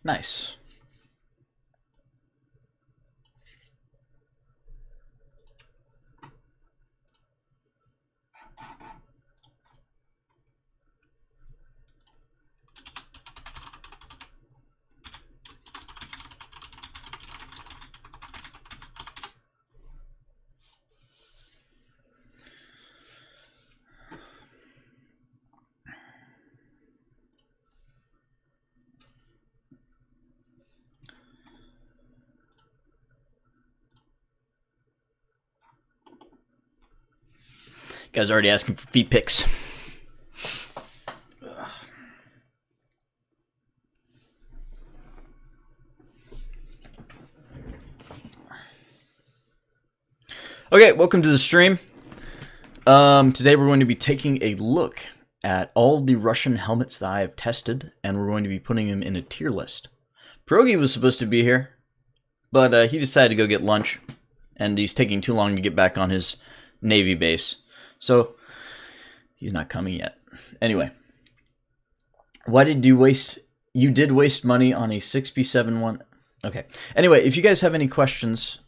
Nice. Guys already asking for feet pics. Okay, welcome to the stream. Today we're going to be taking a look at all the Russian helmets that I have tested, and we're going to be putting them in a tier list. Pierogi was supposed to be here, but he decided to go get lunch, and he's taking too long to get back on his Navy base. So, he's not coming yet. Anyway, why did you waste... You did waste money on a 6B7 one? Okay. Anyway, if you guys have any questions,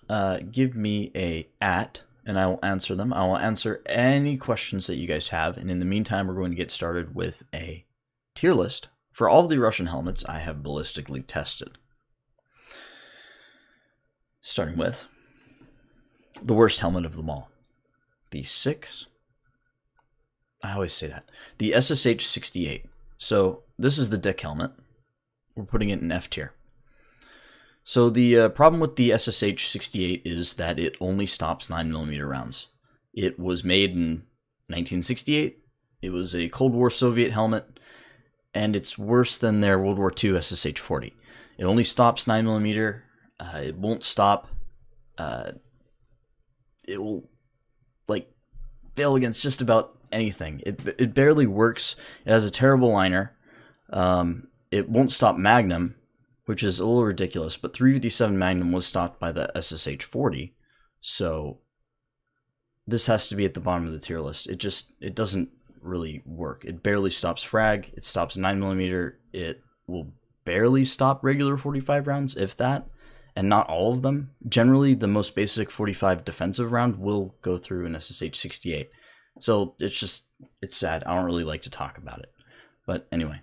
give me a @ and I will answer them. I will answer any questions that you guys have. And in the meantime, we're going to get started with a tier list for all of the Russian helmets I have ballistically tested. Starting with the worst helmet of them all. The I always say that. The SSH-68. So this is the dick helmet. We're putting it in F tier. So the problem with the SSH-68 is that it only stops 9mm rounds. It was made in 1968. It was a Cold War Soviet helmet, and it's worse than their World War II SSH-40. It only stops 9mm. It won't stop. It will, like, fail against just about anything. It barely works. It has a terrible liner. It won't stop Magnum, which is a little ridiculous, but 357 Magnum was stopped by the SSH-40, so this has to be at the bottom of the tier list. It doesn't really work. It barely stops frag. It stops 9mm. It will barely stop regular 45 rounds, if that, and not all of them. Generally, the most basic 45 defensive round will go through an SSH-68. So it's sad. I don't really like to talk about it. But anyway.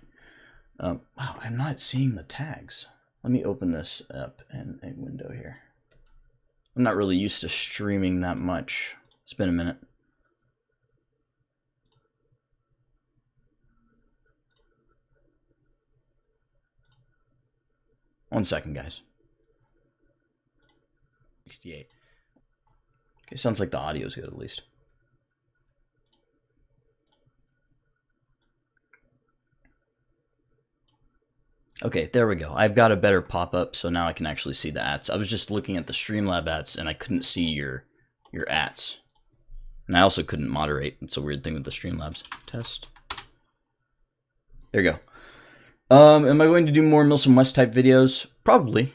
Wow, I'm not seeing the tags. Let me open this up in a window here. I'm not really used to streaming that much. It's been a minute. One second, guys. 68. Okay, sounds like the audio's good at least. Okay, there we go. I've got a better pop-up, so now I can actually see the ats. I was just looking at the Streamlab ats, and I couldn't see your ats. And I also couldn't moderate. It's a weird thing with the Streamlabs. Test. There you go. Am I going to do more Milsom West type videos? Probably.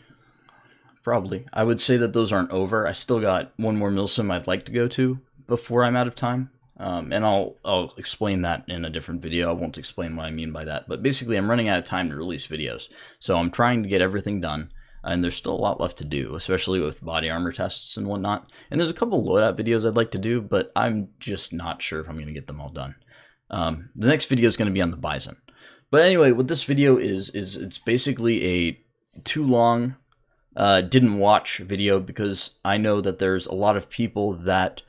Probably. I would say that those aren't over. I still got one more Milsom I'd like to go to before I'm out of time. And I'll explain that in a different video. I won't explain what I mean by that. But basically, I'm running out of time to release videos. So I'm trying to get everything done. And there's still a lot left to do, especially with body armor tests and whatnot. And there's a couple loadout videos I'd like to do, but I'm just not sure if I'm going to get them all done. The next video is going to be on the Bison. But anyway, what this video is it's basically a too long, didn't watch video, because I know that there's a lot of people that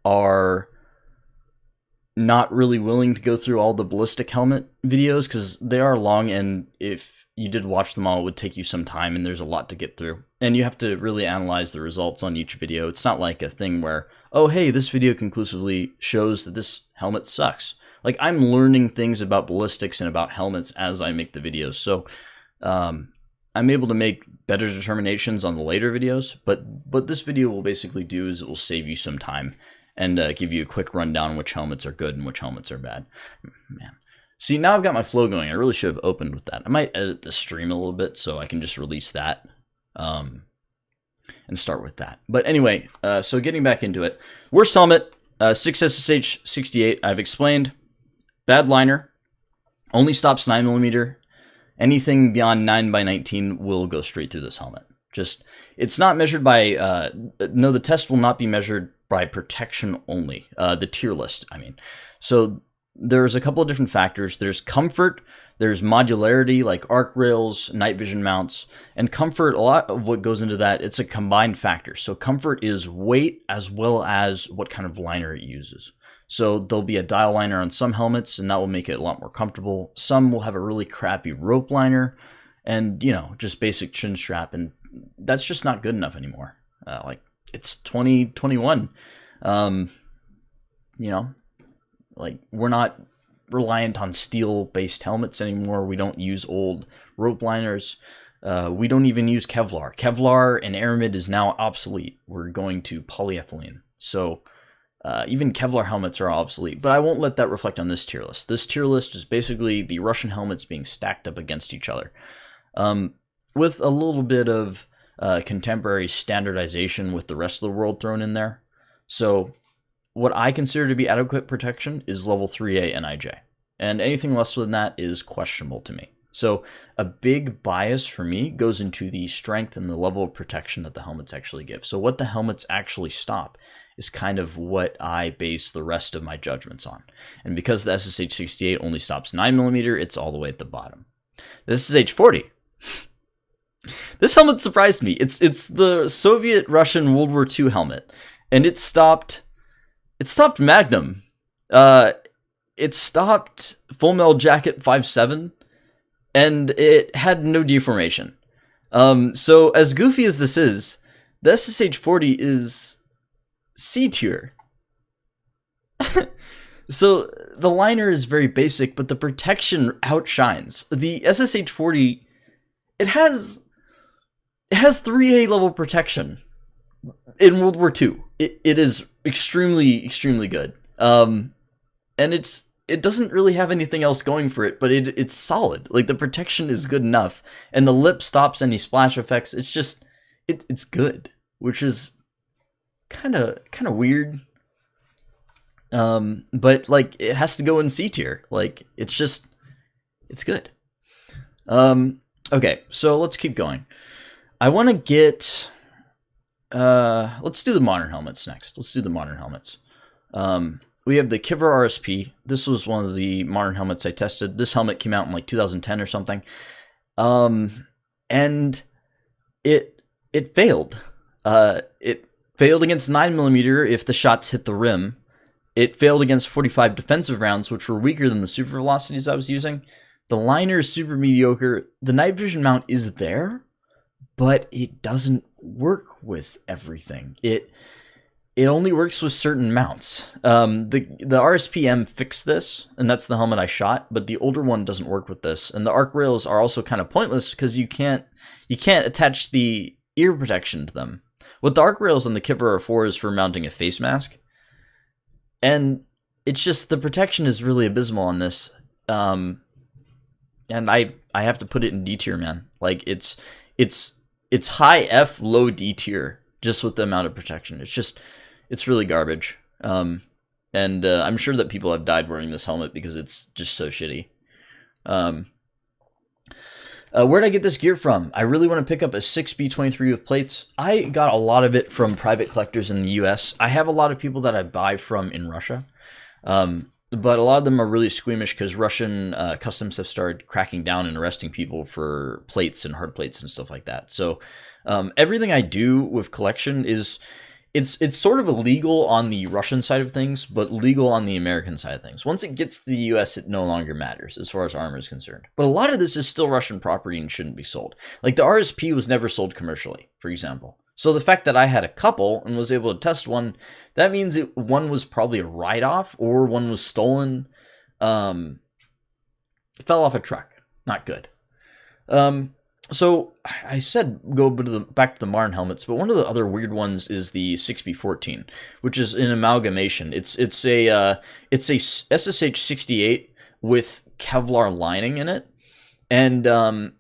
are not really willing to go through all the ballistic helmet videos because they are long, and if you did watch them all, it would take you some time, and there's a lot to get through. And you have to really analyze the results on each video. It's not like a thing where, oh, hey, this video conclusively shows that this helmet sucks. Like, I'm learning things about ballistics and about helmets as I make the videos, so I'm able to make better determinations on the later videos, but what this video will basically do is it will save you some time and give you a quick rundown on which helmets are good and which helmets are bad. Man. See, now I've got my flow going. I really should have opened with that. I might edit the stream a little bit so I can just release that and start with that. But anyway, so getting back into it. Worst helmet, 6SSH-68, I've explained. Bad liner, only stops 9mm. Anything beyond 9x19 will go straight through this helmet. Just, it's not measured by, no, the test will not be measured by protection only, the tier list, I mean. So there's a couple of different factors. There's comfort, there's modularity, like arc rails, night vision mounts, and comfort, a lot of what goes into that, it's a combined factor. So comfort is weight as well as what kind of liner it uses. So there'll be a dial liner on some helmets, and that will make it a lot more comfortable. Some will have a really crappy rope liner, and, you know, just basic chin strap, and that's just not good enough anymore. Like, it's 2021. You know, like, we're not reliant on steel-based helmets anymore. We don't use old rope liners. We don't even use Kevlar. Kevlar and aramid is now obsolete. We're going to polyethylene. So even Kevlar helmets are obsolete, but I won't let that reflect on this tier list. This tier list is basically the Russian helmets being stacked up against each other, with a little bit of contemporary standardization with the rest of the world thrown in there. So what I consider to be adequate protection is level 3A NIJ, and anything less than that is questionable to me. So a big bias for me goes into the strength and the level of protection that the helmets actually give. So what the helmets actually stop is kind of what I base the rest of my judgments on. And because the SSH-68 only stops 9mm, it's all the way at the bottom. The SSH-40. This helmet surprised me. It's the Soviet-Russian World War II helmet, and it stopped Magnum. It stopped Full Metal Jacket 5.7, and it had no deformation. So as goofy as this is, the SSH-40 is C tier. So the liner is very basic, but the protection outshines. The SSH-40, it has 3A level protection in World War II. It is extremely, extremely good. And it doesn't really have anything else going for it, but it's solid. Like, the protection is good enough, and the lip stops any splash effects. It's just, it's good, which is kind of weird. But like, it has to go in C tier. Like, it's good. Okay, so let's keep going. I want to get, let's do the modern helmets next. Let's do the modern helmets. We have the Kivra RSP. This was one of the modern helmets I tested. This helmet came out in like 2010 or something. And it failed. It failed against 9mm if the shots hit the rim. It failed against 45 defensive rounds, which were weaker than the super velocities I was using. The liner is super mediocre. The night vision mount is there, but it doesn't work with everything. It only works with certain mounts. The RSPM fixed this, and that's the helmet I shot, but the older one doesn't work with this. And the arc rails are also kind of pointless because you can't attach the ear protection to them. What the arc rails on the Kivra are for is for mounting a face mask. And it's just, the protection is really abysmal on this. And I have to put it in D tier, man. Like, it's high F, low D tier, just with the amount of protection. It's really garbage. And I'm sure that people have died wearing this helmet because it's just so shitty. Where'd I get this gear from? I really want to pick up a 6B23 with plates. I got a lot of it from private collectors in the US. I have a lot of people that I buy from in Russia. But a lot of them are really squeamish because Russian customs have started cracking down and arresting people for plates and hard plates and stuff like that. So everything I do with collection is, it's sort of illegal on the Russian side of things, but legal on the American side of things. Once it gets to the US, it no longer matters as far as armor is concerned. But a lot of this is still Russian property and shouldn't be sold. Like, the RSP was never sold commercially, for example. So the fact that I had a couple and was able to test one, that means one was probably a write-off or one was stolen. Fell off a truck. Not good. So I said go back to the modern helmets, but one of the other weird ones is the 6B14, which is an amalgamation. It's a SSH-68 with Kevlar lining in it. And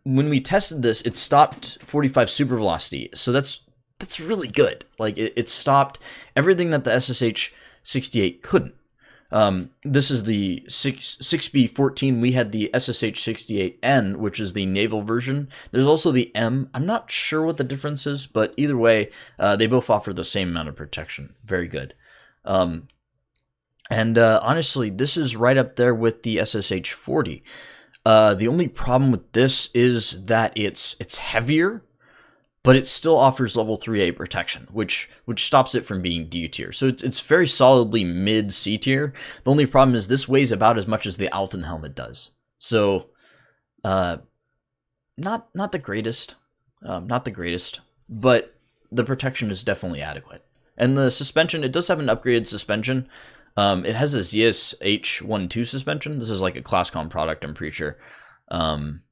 when we tested this, it stopped 45 super velocity. So that's really good. Like, it stopped everything that the SSH-68 couldn't. This is the 6B14. We had the SSH-68N, which is the naval version. There's also the M. I'm not sure what the difference is, but either way, they both offer the same amount of protection. Very good. Honestly, this is right up there with the SSH-40. The only problem with this is that it's heavier, but it still offers level 3A protection, which stops it from being D tier. So it's very solidly mid C tier. The only problem is this weighs about as much as the Alton helmet does. So, not the greatest, but the protection is definitely adequate. And the suspension, it does have an upgraded suspension. It has a ZSH-12 suspension. This is like a ClassCom product, I'm pretty sure. And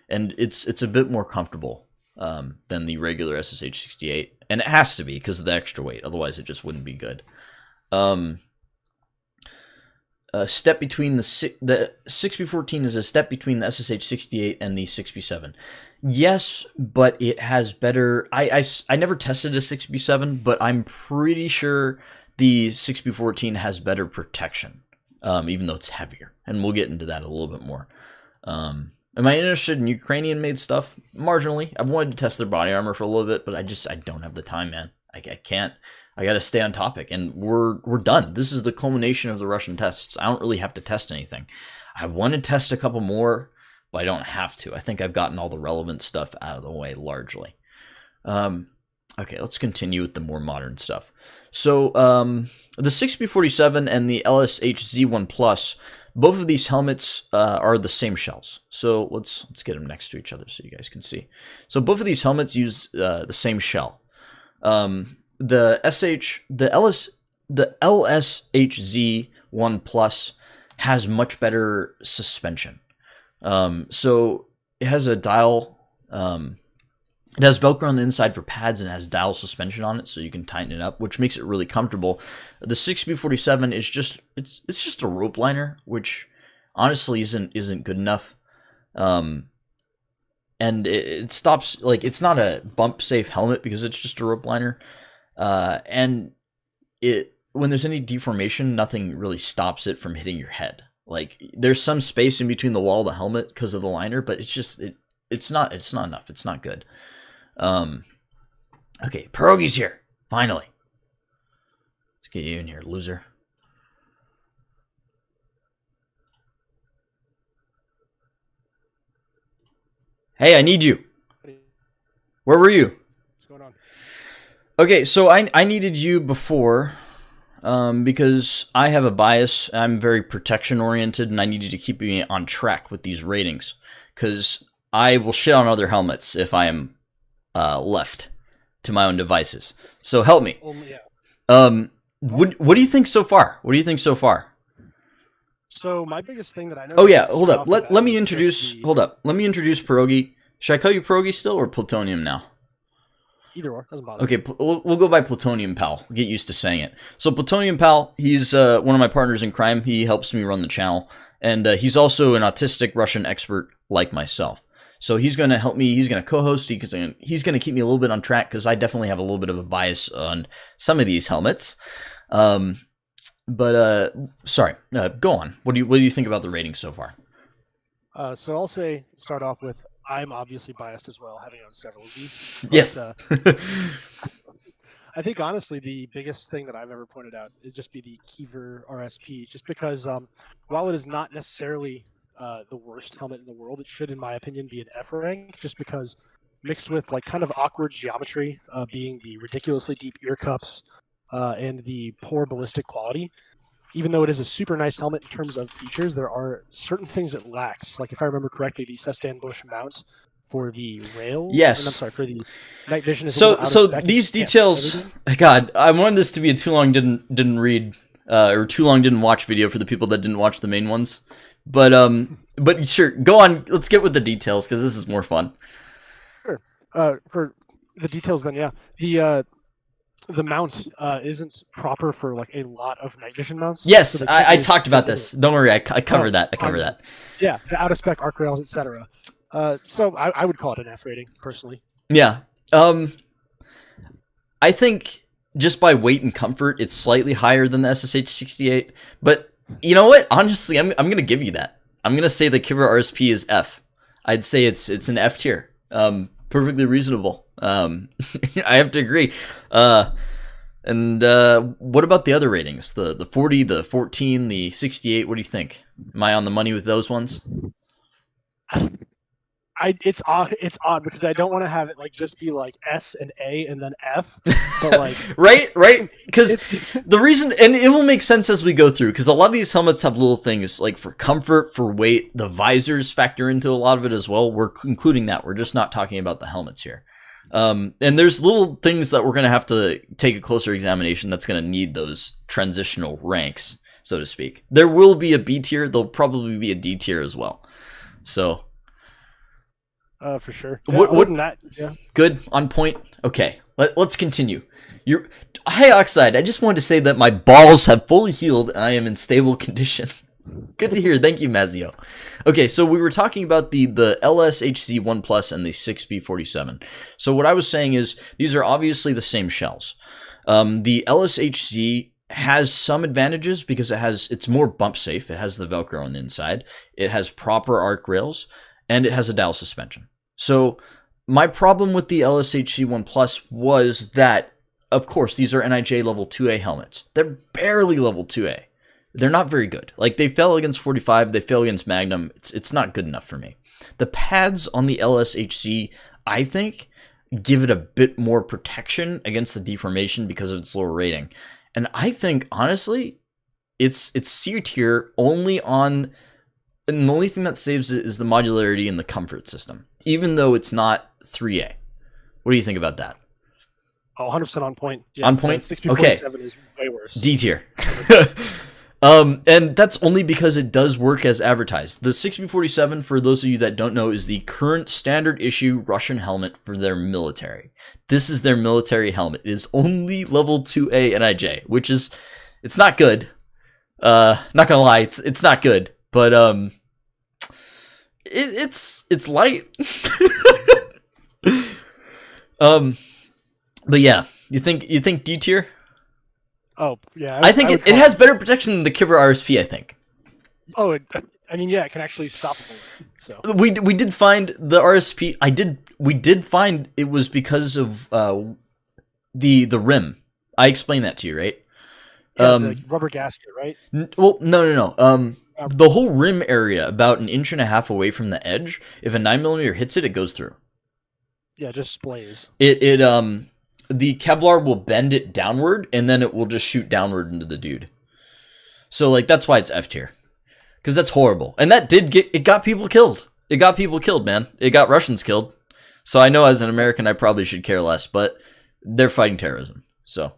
it's a bit more comfortable than the regular SSH-68. And it has to be because of the extra weight. Otherwise, it just wouldn't be good. A step between the 6B14 is a step between the SSH-68 and the 6B7. Yes, but it has better... I never tested a 6B7, but I'm pretty sure the 6B14 has better protection, even though it's heavier. And we'll get into that a little bit more. Am I interested in Ukrainian-made stuff? Marginally. I've wanted to test their body armor for a little bit, but I don't have the time, man. I can't. I got to stay on topic, and we're done. This is the culmination of the Russian tests. I don't really have to test anything. I want to test a couple more, but I don't have to. I think I've gotten all the relevant stuff out of the way, largely. Okay, let's continue with the more modern stuff. So, the 6B47 and the LSH-Z1 Plus, both of these helmets are the same shells. So let's get them next to each other so you guys can see. So both of these helmets use the same shell. The LSH-Z1 Plus has much better suspension. So it has a dial. It has Velcro on the inside for pads and has dial suspension on it, so you can tighten it up, which makes it really comfortable. The 6B47 is just it's just a rope liner, which honestly isn't good enough. And it stops, like, it's not a bump safe helmet because it's just a rope liner. And when there's any deformation, nothing really stops it from hitting your head. Like, there's some space in between the wall of the helmet because of the liner, but it's not enough. It's not good. Okay, Pierogi's here. Finally. Let's get you in here, loser. Hey, I need you. Where were you? What's going on? Okay, so I needed you before, because I have a bias. I'm very protection oriented, and I needed to keep me on track with these ratings, because I will shit on other helmets if I am left to my own devices. So help me. What do you think so far? So my biggest thing that I know. Oh yeah, hold up. Let me introduce. Hold up. Let me introduce Pierogi. Should I call you Pierogi still or Plutonium now? Either or, doesn't bother. Okay, we'll go by Plutonium Pal. Get used to saying it. So Plutonium Pal, he's one of my partners in crime. He helps me run the channel, and he's also an autistic Russian expert like myself. So he's going to help me. He's going to co-host. He's going to keep me a little bit on track because I definitely have a little bit of a bias on some of these helmets. Sorry, go on. What do you think about the ratings so far? So I'll start off with, I'm obviously biased as well, having owned several of these. But, yes. I think honestly the biggest thing that I've ever pointed out is just be the Kiever RSP, just because while it is not necessarily the worst helmet in the world, it should, in my opinion, be an F rank, just because mixed with like kind of awkward geometry, being the ridiculously deep ear cups and the poor ballistic quality. Even though it is a super nice helmet in terms of features, there are certain things it lacks. Like, if I remember correctly, the Sestan Bush mount for the rail. Yes. I'm sorry, for the night vision is so these details. God, I wanted this to be a too long didn't read or too long didn't watch video for the people that didn't watch the main ones. But sure, go on. Let's get with the details because this is more fun. Sure. For the details, then, yeah, the mount isn't proper for like a lot of night vision mounts. Yes, so I talked about this. Don't worry, I covered that. That. Yeah, the out of spec arc rails, etc. So I would call it an F rating personally. Yeah. I think just by weight and comfort, it's slightly higher than the SSH-68. But You know what? Honestly, I'm gonna give you that. I'm gonna say the Kivra RSP is F. I'd say it's an F tier. Perfectly reasonable. I have to agree. And what about the other ratings? The 40, the 14, the 68. What do you think? Am I on the money with those ones? It's odd. It's odd because I don't want to have it like just be like S and A and then F, but like right, because it's the reason, and it will make sense as we go through, because a lot of these helmets have little things like for comfort, for weight. The visors factor into a lot of it as well. We're including that. We're just not talking about the helmets here. And there's little things that we're going to have to take a closer examination that's going to need those transitional ranks, so to speak. There will be a B tier. There'll probably be a D tier as well. So for sure. Yeah, what other than that, yeah. good, on point. Okay, let's continue. You're high oxide. I just wanted to say that my balls have fully healed and I am in stable condition. Good to hear. Thank you, Mazio. Okay, so we were talking about the LSHC 1 Plus and the 6B47. So what I was saying is these are obviously the same shells. The LSHC has some advantages because it's more bump safe. It has the Velcro on the inside. It has proper arc rails, and it has a dial suspension. So my problem with the LSHC 1 Plus was that, of course, these are NIJ level 2A helmets. They're barely level 2A. They're not very good. Like, they fail against 45, they fail against Magnum. It's not good enough for me. The pads on the LSHC, I think, give it a bit more protection against the deformation because of its lower rating. And I think, honestly, it's C tier only on... And the only thing that saves it is the modularity and the comfort system, even though it's not 3A. What do you think about that? Oh, 100% on point. Yeah, on point? 6B47 is way worse. D tier. And that's only because it does work as advertised. The 6B47, for those of you that don't know, is the current standard issue Russian helmet for their military. This is their military helmet. It is only level 2A NIJ, which is, it's not good. Not gonna lie, it's not good, but it's light. But yeah, you think D tier? Oh yeah, I think it has better protection than the Kivra RSP. I think. Oh, I mean, yeah, it can actually stop a bullet. So we did find the RSP. We did find it was because of the rim. I explained that to you, right? yeah, the rubber gasket, right? Well, no. The whole rim area, about 1.5 inches away from the edge, if a 9mm hits it, it goes through. Yeah, just splays. The Kevlar will bend it downward, and then it will just shoot downward into the dude. So, like, that's why it's F tier. Because that's horrible. And that it got people killed. It got people killed, man. It got Russians killed. So I know as an American, I probably should care less, but they're fighting terrorism. So.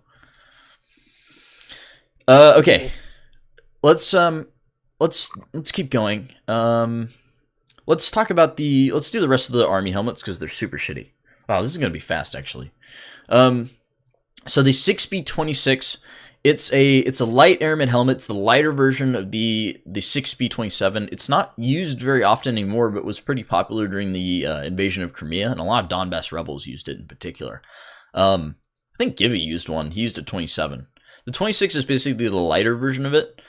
Okay. Let's keep going. Let's talk about let's do the rest of the army helmets, because they're super shitty. Wow, this is going to be fast, actually. So the 6B26, it's a light airman helmet. It's the lighter version of the 6B27. It's not used very often anymore, but was pretty popular during the invasion of Crimea, and a lot of Donbass rebels used it in particular. I think Givy used one. He used a 27. The 26 is basically the lighter version of it.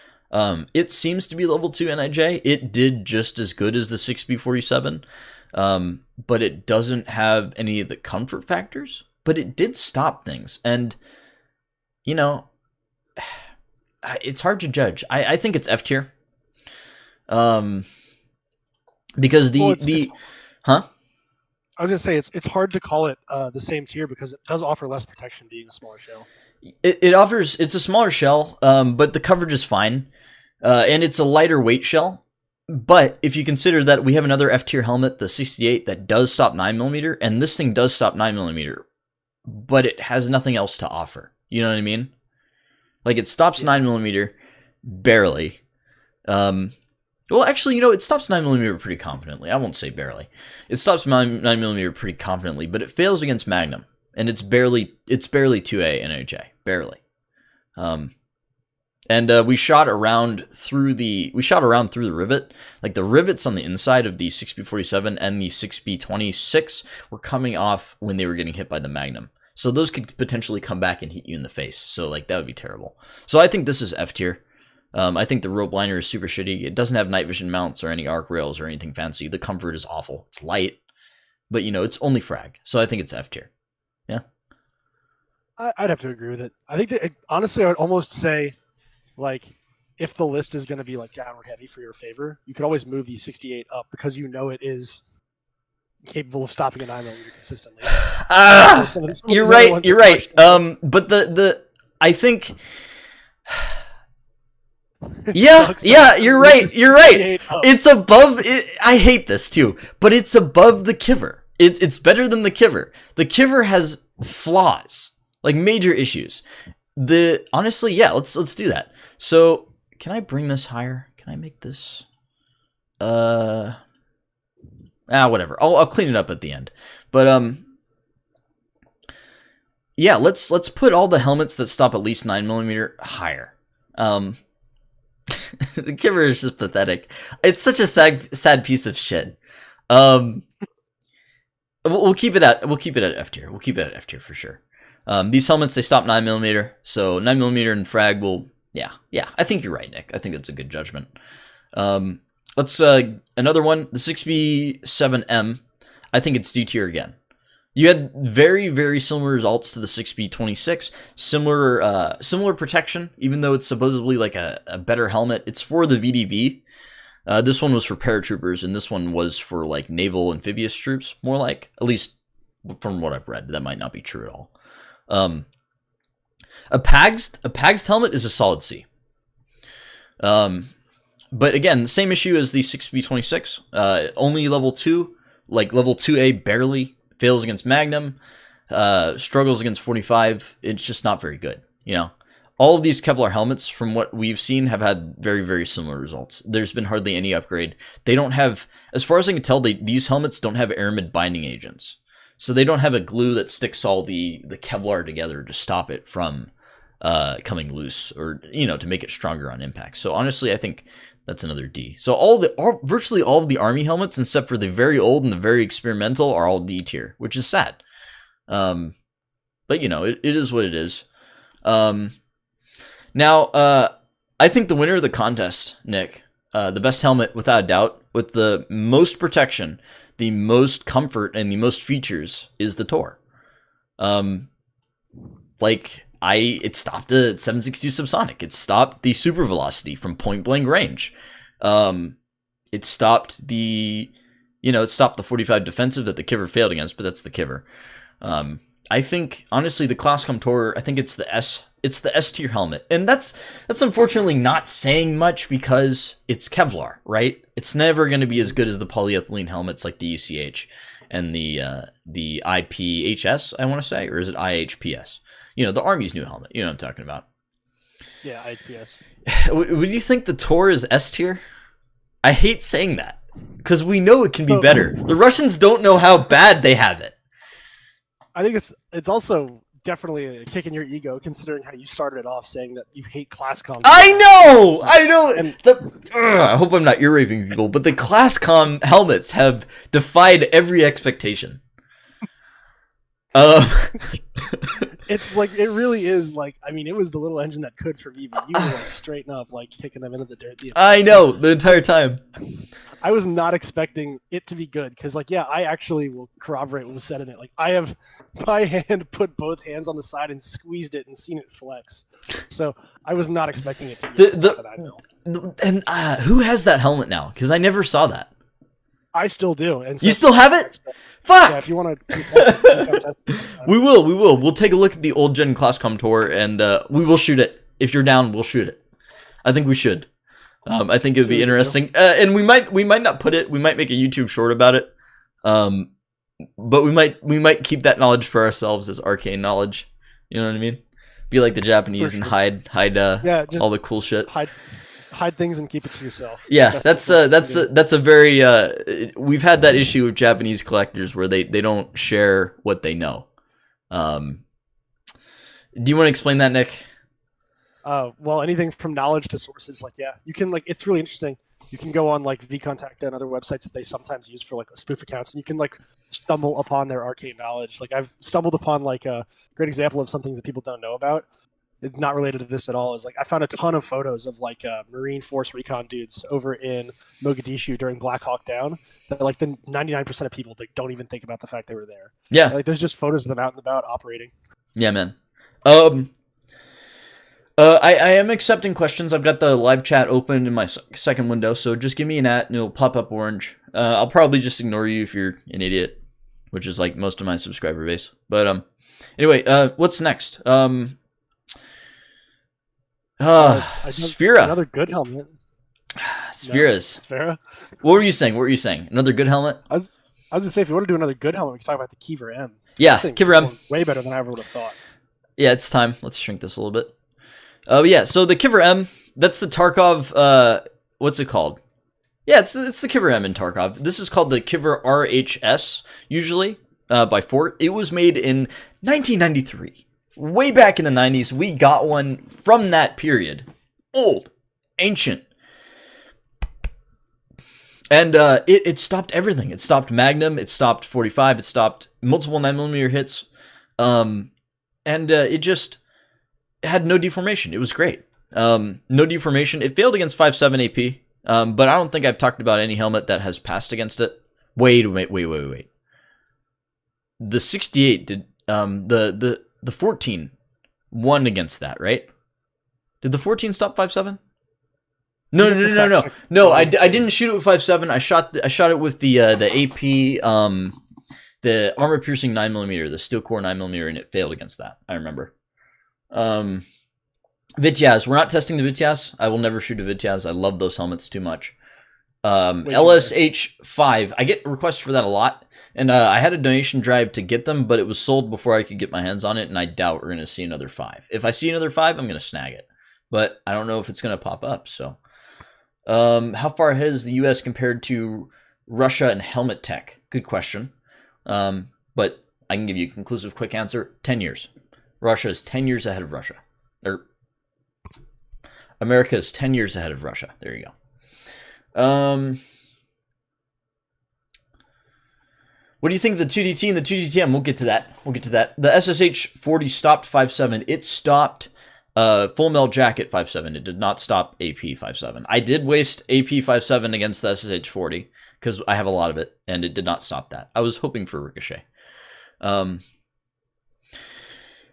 It seems to be level 2 NIJ. It did just as good as the 6B47, but it doesn't have any of the comfort factors. But it did stop things, and, you know, it's hard to judge. I think it's F tier. Because huh? I was gonna say it's hard to call it the same tier because it does offer less protection being a smaller shell. It's a smaller shell, but the coverage is fine, and it's a lighter weight shell. But if you consider that we have another F tier helmet, the 68, that does stop 9mm, and this thing does stop 9mm. But it has nothing else to offer. You know what I mean? Like, it stops 9mm barely. Well, actually, it stops 9mm pretty confidently. I won't say barely. It stops 9mm pretty confidently, but it fails against Magnum, and it's barely 2A NHJ, barely. And we shot around through the rivet. Like, the rivets on the inside of the 6B47 and the 6B26 were coming off when they were getting hit by the Magnum. So those could potentially come back and hit you in the face. So, like, that would be terrible. So I think this is F tier. I think the rope liner is super shitty. It doesn't have night vision mounts or any arc rails or anything fancy. The comfort is awful. It's light, but it's only frag, so I think it's F tier. Yeah, I'd have to agree with it. I think that honestly, I would almost say, like, if the list is going to be like downward heavy for your favor, you could always move the 68 up because it is capable of stopping a 9mm consistently. You're right. You're right. But I think. Yeah, you're right. You're right. It's above. I hate this too, but it's above the Kiver. It's better than the Kiver. The Kiver has flaws, like major issues. Honestly, yeah. Let's do that. So, can I bring this higher? Can I make this? Whatever. I'll clean it up at the end. But yeah. Let's put all the helmets that stop at least 9mm higher. The Kiver is just pathetic. It's such a sad piece of shit. We'll keep it at F tier. We'll keep it at F tier for sure. These helmets, they stop 9mm, so 9mm and frag will. Yeah. I think you're right, Nick. I think that's a good judgment. Let's another one. The 6B7M. I think it's D tier again. You had very, very similar results to the 6B26. Similar protection, even though it's supposedly like a better helmet. It's for the VDV. This one was for paratroopers, and this one was for like naval amphibious troops, more like. At least from what I've read. That might not be true at all. A PAG's helmet is a solid C. But again, the same issue as the 6B26. Only level 2, like level 2A barely. Fails against Magnum, struggles against 45. It's just not very good. All of these Kevlar helmets, from what we've seen, have had very, very similar results. There's been hardly any upgrade. They don't have, as far as I can tell, these helmets don't have aramid binding agents. So they don't have a glue that sticks all the Kevlar together to stop it from coming loose or, to make it stronger on impact. So honestly, I think that's another D. So virtually all of the Army helmets, except for the very old and the very experimental, are all D tier, which is sad. But it is what it is. Now, I think the winner of the contest, Nick, the best helmet without a doubt, with the most protection, the most comfort, and the most features, is the Tor. It stopped a 762 subsonic. It stopped the super velocity from point blank range. It stopped the 45 defensive that the Kiver failed against, but that's the Kiver. I think honestly the Classcom Tor, I think it's the S tier helmet, and that's unfortunately not saying much because it's Kevlar, right? It's never going to be as good as the polyethylene helmets like the ECH and the IPHS, I want to say, or is it IHPS? The Army's new helmet. You know what I'm talking about. Yeah, IPS. Would you think the Tor is S tier? I hate saying that because we know it can be better. The Russians don't know how bad they have it. I think it's also definitely a kick in your ego, considering how you started it off saying that you hate Classcom. I know. And I hope I'm not ear raping people, but the Classcom helmets have defied every expectation. It's like, it really is like, I mean, it was the little engine that could for me, but you were like straight up like kicking them into the dirt. I know, the entire time. I was not expecting it to be good because, like, yeah, I actually will corroborate what was said in it. Like, I have my hand put both hands on the side and squeezed it and seen it flex. So I was not expecting it to be And who has that helmet now? Because I never saw that. I still do. And so you still have it? Fuck! Yeah, if you want to... We will. We'll take a look at the old gen Classcom Tour, and we will shoot it. If you're down, we'll shoot it. I think we should. I think it would be interesting. And we might not put it, we might make a YouTube short about it. But we might keep that knowledge for ourselves as arcane knowledge. You know what I mean? Be like the Japanese and hide all the cool shit. Hide things and keep it to yourself. Yeah, that's a very we've had that issue with Japanese collectors where they don't share what they know. Do you want to explain that, Nick? Well, anything from knowledge to sources, like, yeah, you can, like, it's really interesting. You can go on like vContact and other websites that they sometimes use for like spoof accounts, and you can like stumble upon their arcane knowledge. Like, I've stumbled upon like a great example of some things that people don't know about it's not related to this at all, is like I found a ton of photos of like Marine Force recon dudes over in Mogadishu during Black Hawk Down that like the 99% of people like, don't even think about the fact they were there. Yeah, Like there's just photos of them out and about operating. yeah, man. I am accepting questions. I've got the live chat open in my second window, so just give me an at and it'll pop up orange. I'll probably just ignore you if you're an idiot, which is like most of my subscriber base. But anyway, what's next? Sphera. Another good helmet. Spheras. No, Sphera. What were you saying? What were you saying? Another good helmet? I was gonna say, if you want to do another good helmet, we can talk about the Kiever M. Yeah, Kiever M. Way better than I ever would have thought. Yeah, it's time. Let's shrink this a little bit. Yeah, so the Kiever M, that's the Tarkov, what's it called? Yeah, it's the Kiever M in Tarkov. This is called the Kiever RHS, usually, by Fort. It was made in 1993. Way back in the 90s, we got one from that period. Old. Ancient. And it stopped everything. It stopped Magnum, it stopped 45, it stopped multiple 9mm hits. And it just had no deformation. It was great. No deformation. It failed against 5.7 AP, but I don't think I've talked about any helmet that has passed against it. Wait. The 68 did, the 14 won against that, right? Did the 14 stop 5.7? No. I didn't shoot it with 5.7. I shot it with the AP, the armor piercing 9mm, the steel core 9mm, and it failed against that. I remember. Vityaz. We're not testing the Vityaz. I will never shoot a Vityaz. I love those helmets too much. LSH5. I get requests for that a lot. And I had a donation drive to get them, but it was sold before I could get my hands on it, and I doubt we're going to see another 5. If I see another 5, I'm going to snag it. But I don't know if it's going to pop up, so. How far ahead is the U.S. compared to Russia and helmet tech? Good question. But I can give you a conclusive quick answer. 10 years. Russia is 10 years ahead of Russia. America is 10 years ahead of Russia. There you go. What do you think of the 2DT and the 2DTM? We'll get to that. The SSH-40 stopped 5.7. It stopped Full Metal Jacket 5.7. It did not stop AP 5.7. I did waste AP 5.7 against the SSH-40 because I have a lot of it, and it did not stop that. I was hoping for Ricochet.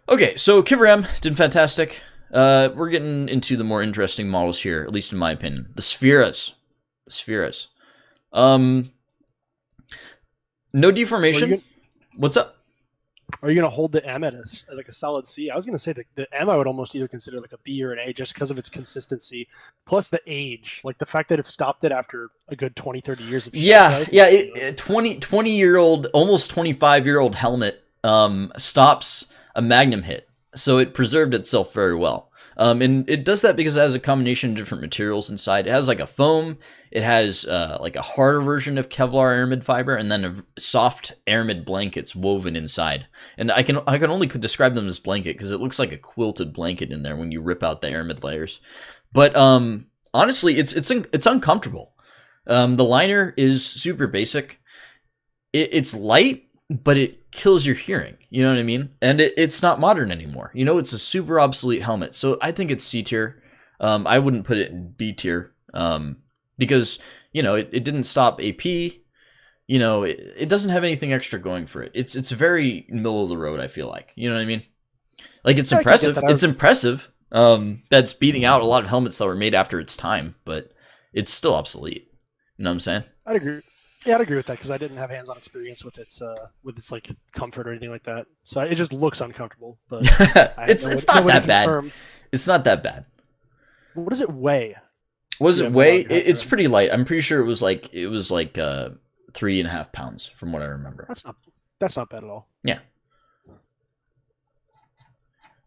Okay, so Kiever M did fantastic. We're getting into the more interesting models here, at least in my opinion. The Spheras. No deformation. What's up? Are you going to hold the M as like a solid C? I was going to say the M I would almost either consider like a B or an A just because of its consistency. Plus the age. Like the fact that it stopped it after a good 20, 30 years of life. 20-year-old, almost 25-year-old helmet stops a Magnum hit. So it preserved itself very well. And it does that because it has a combination of different materials inside. It has like a foam. It has like a harder version of Kevlar aramid fiber, and then a soft aramid blankets woven inside. And I can only describe them as blanket because it looks like a quilted blanket in there when you rip out the aramid layers. But honestly, it's uncomfortable. The liner is super basic. It's light, but it kills your hearing. You know what I mean? And it's not modern anymore. You know, it's a super obsolete helmet. So I think it's C tier. I wouldn't put it in B tier. Because, you know, it didn't stop AP. You know, it doesn't have anything extra going for it. It's very middle of the road, I feel like. You know what I mean? Like, it's impressive. It's impressive. That's beating out a lot of helmets that were made after its time, but it's still obsolete. You know what I'm saying? I'd agree. Yeah, I'd agree with that because I didn't have hands-on experience with its like comfort or anything like that. So it just looks uncomfortable. But it's not that bad. It's not that bad. What does it weigh? What does it weigh? It's pretty light. I'm pretty sure it was like 3.5 pounds from what I remember. That's not bad at all. Yeah.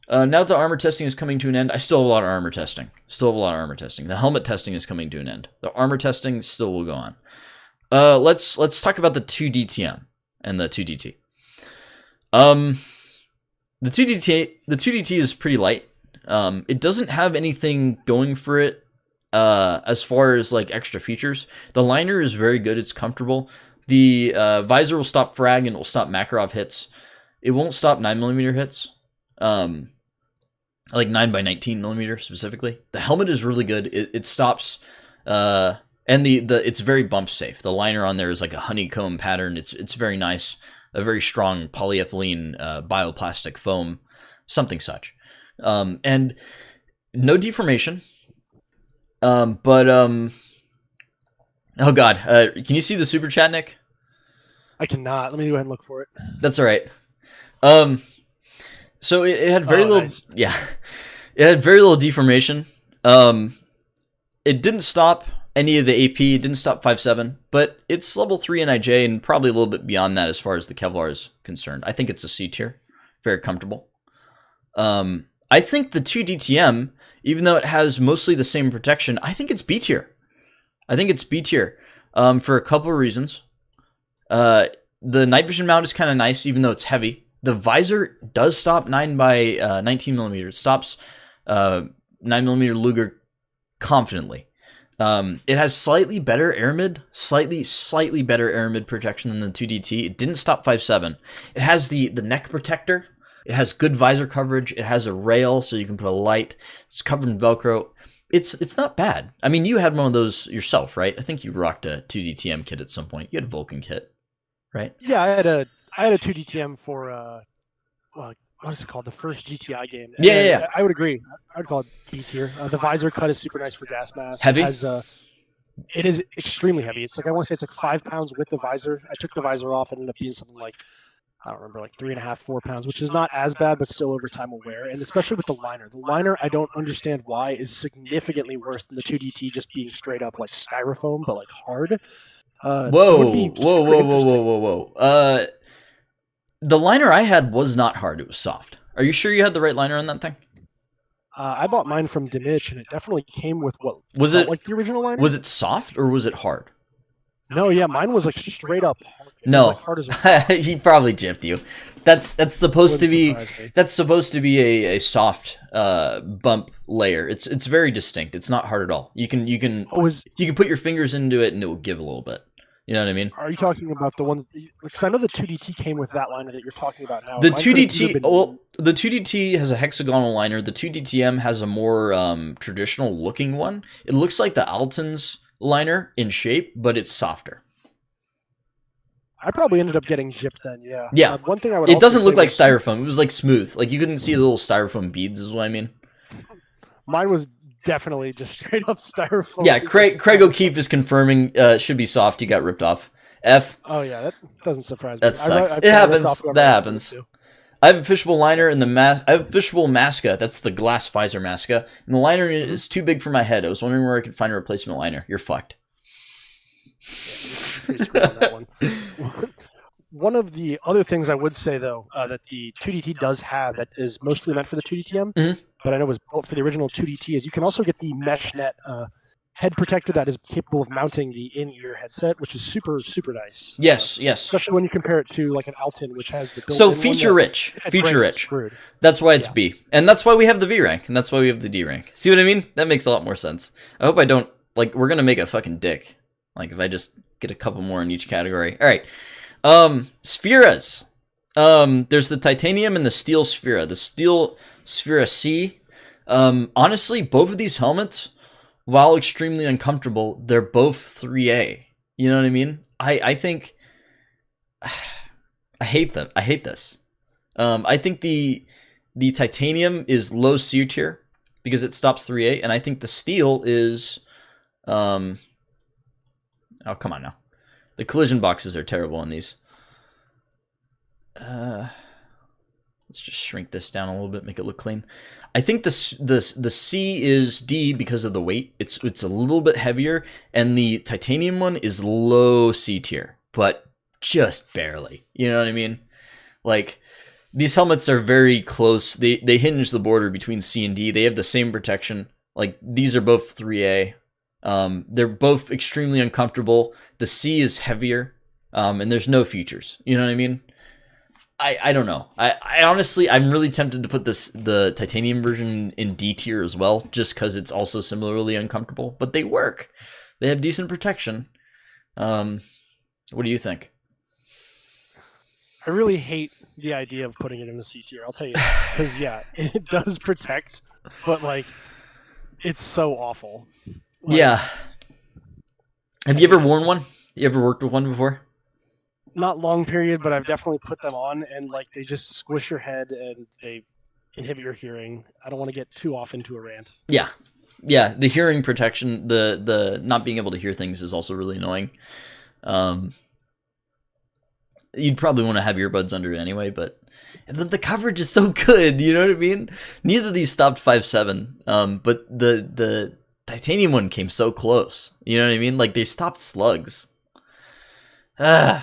Now that the armor testing is coming to an end, I still have a lot of armor testing. The helmet testing is coming to an end. The armor testing still will go on. Let's talk about the 2DTM and the 2DT. The 2DT is pretty light. It doesn't have anything going for it as far as like extra features. The liner is very good. It's comfortable. The visor will stop frag and it will stop Makarov hits. It won't stop 9mm hits. I like 9x19 millimeter specifically. The helmet is really good. It stops, and the it's very bump safe. The liner on there is like a honeycomb pattern. It's very nice. A very strong polyethylene bioplastic foam, something such, and no deformation. But oh god, can you see the super chat, Nick? I cannot. Let me go ahead and look for it. That's all right. So it had very little, nice. yeah, it had very little deformation. It didn't stop any of the AP, it didn't stop 5.7, but it's level 3 in IJ and probably a little bit beyond that as far as the Kevlar is concerned. I think it's a C tier, very comfortable. I think the 2DTM, even though it has mostly the same protection, I think it's B tier. I think it's B tier for a couple of reasons. The night vision mount is kind of nice, even though it's heavy. The visor does stop 9x19 millimeters. It stops 9mm Luger confidently. It has slightly better aramid, slightly better aramid protection than the 2DT. It didn't stop 5.7. It has the neck protector. It has good visor coverage. It has a rail so you can put a light. It's covered in Velcro. It's not bad. I mean, you had one of those yourself, right? I think you rocked a 2DTM kit at some point. You had a Vulcan kit, right? Yeah, I had a 2DTM for what is it called? The first GTI game. Yeah. I would agree. I would call it B tier. The visor cut is super nice for gas mask. Heavy? It is extremely heavy. It's like, I want to say it's like 5 pounds with the visor. I took the visor off and ended up being something like, I don't remember, like 3.5, 4 pounds, which is not as bad, but still over time will wear. And especially with the liner. The liner, I don't understand why, is significantly worse than the 2DT just being straight up like styrofoam, but like hard. Whoa. The liner I had was not hard. It was soft. Are you sure you had the right liner on that thing? I bought mine from Dimich, and it definitely came with what was it like the original liner. Was it soft or was it hard? No, yeah, mine was like straight up hard. No, like hard as a he probably gypped you. That's supposed to be a soft bump layer. It's very distinct. It's not hard at all. You can put your fingers into it and it will give a little bit. You know what I mean? Are you talking about the one? Because I know the 2DT came with that liner that you're talking about now. The 2DT has a hexagonal liner. The 2DTM has a more traditional looking one. It looks like the Alton's liner in shape, but it's softer. I probably ended up getting gypped then. Yeah. Yeah. One thing I would. It doesn't look like styrofoam. It was like smooth. Like you couldn't see the little styrofoam beads. Is what I mean. Mine was definitely just straight up styrofoam. Yeah, Craig O'Keefe is confirming should be soft. He got ripped off. F. Oh yeah, that doesn't surprise me. That sucks. It happens. That happens. I have a fishbowl liner and I have a fishbowl masca. That's the glass visor masca, and the liner is too big for my head. I was wondering where I could find a replacement liner. You're fucked. Yeah, on that one. One of the other things I would say, though, that the 2DT does have that is mostly meant for the 2DTM, but I know was built for the original 2DT, is you can also get the mesh net head protector that is capable of mounting the in-ear headset, which is super, super nice. Yes. Especially when you compare it to like an Alton, which has the built-in so feature-rich. That's why it's B. And that's why we have the B rank, and that's why we have the D rank. See what I mean? That makes a lot more sense. I hope I don't, like, we're going to make a fucking dick. Like, if I just get a couple more in each category. All right. Spheras. There's the titanium and the steel Sphera. The steel Sphera C. Honestly, both of these helmets, while extremely uncomfortable, they're both 3A. You know what I mean? I think I hate them. I hate this. I think the titanium is low C tier because it stops 3A, and I think the steel is oh, come on now. The collision boxes are terrible on these. Let's just shrink this down a little bit, make it look clean. I think the C is D because of the weight. It's a little bit heavier, and the titanium one is low C tier, but just barely. You know what I mean? Like, these helmets are very close. They hinge the border between C and D. They have the same protection. Like, these are both 3A. They're both extremely uncomfortable. The C is heavier, and there's no features. You know what I mean? I don't know. I honestly, I'm really tempted to put the titanium version in D tier as well, just because it's also similarly uncomfortable. But they work. They have decent protection. What do you think? I really hate the idea of putting it in the C tier. I'll tell you that, because yeah, it does protect, but like it's so awful. Like, Yeah. Have you ever worn one? You ever worked with one before? not long period, but I've definitely put them on, and like they just squish your head and they inhibit your hearing. I don't want to get too off into a rant. Yeah. Yeah, the hearing protection, the not being able to hear things is also really annoying. You'd probably want to have earbuds under it anyway, but the coverage is so good, you know what I mean? Neither of these stopped 5.7, but the titanium one came so close, you know what I mean? Like, they stopped slugs. I'm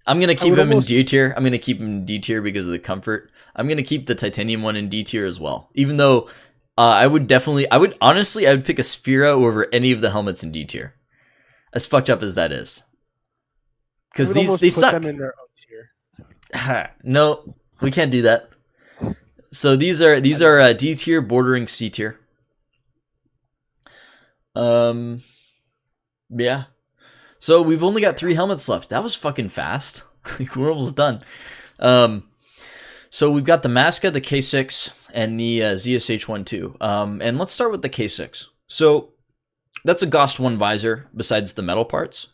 gonna keep them in D tier. I'm gonna keep them in D tier because of the comfort. I'm gonna keep the titanium one in D tier as well, even though I would honestly pick a Sphera over any of the helmets in D tier, as fucked up as that is. Because they suck. Them in their own tier. No, we can't do that. So these are D tier bordering C tier. Yeah. So we've only got 3 helmets left. That was fucking fast. We're almost done. So we've got the Masca, the K6, and the ZSH-12. And let's start with the K6. So that's a GOST 1 visor besides the metal parts.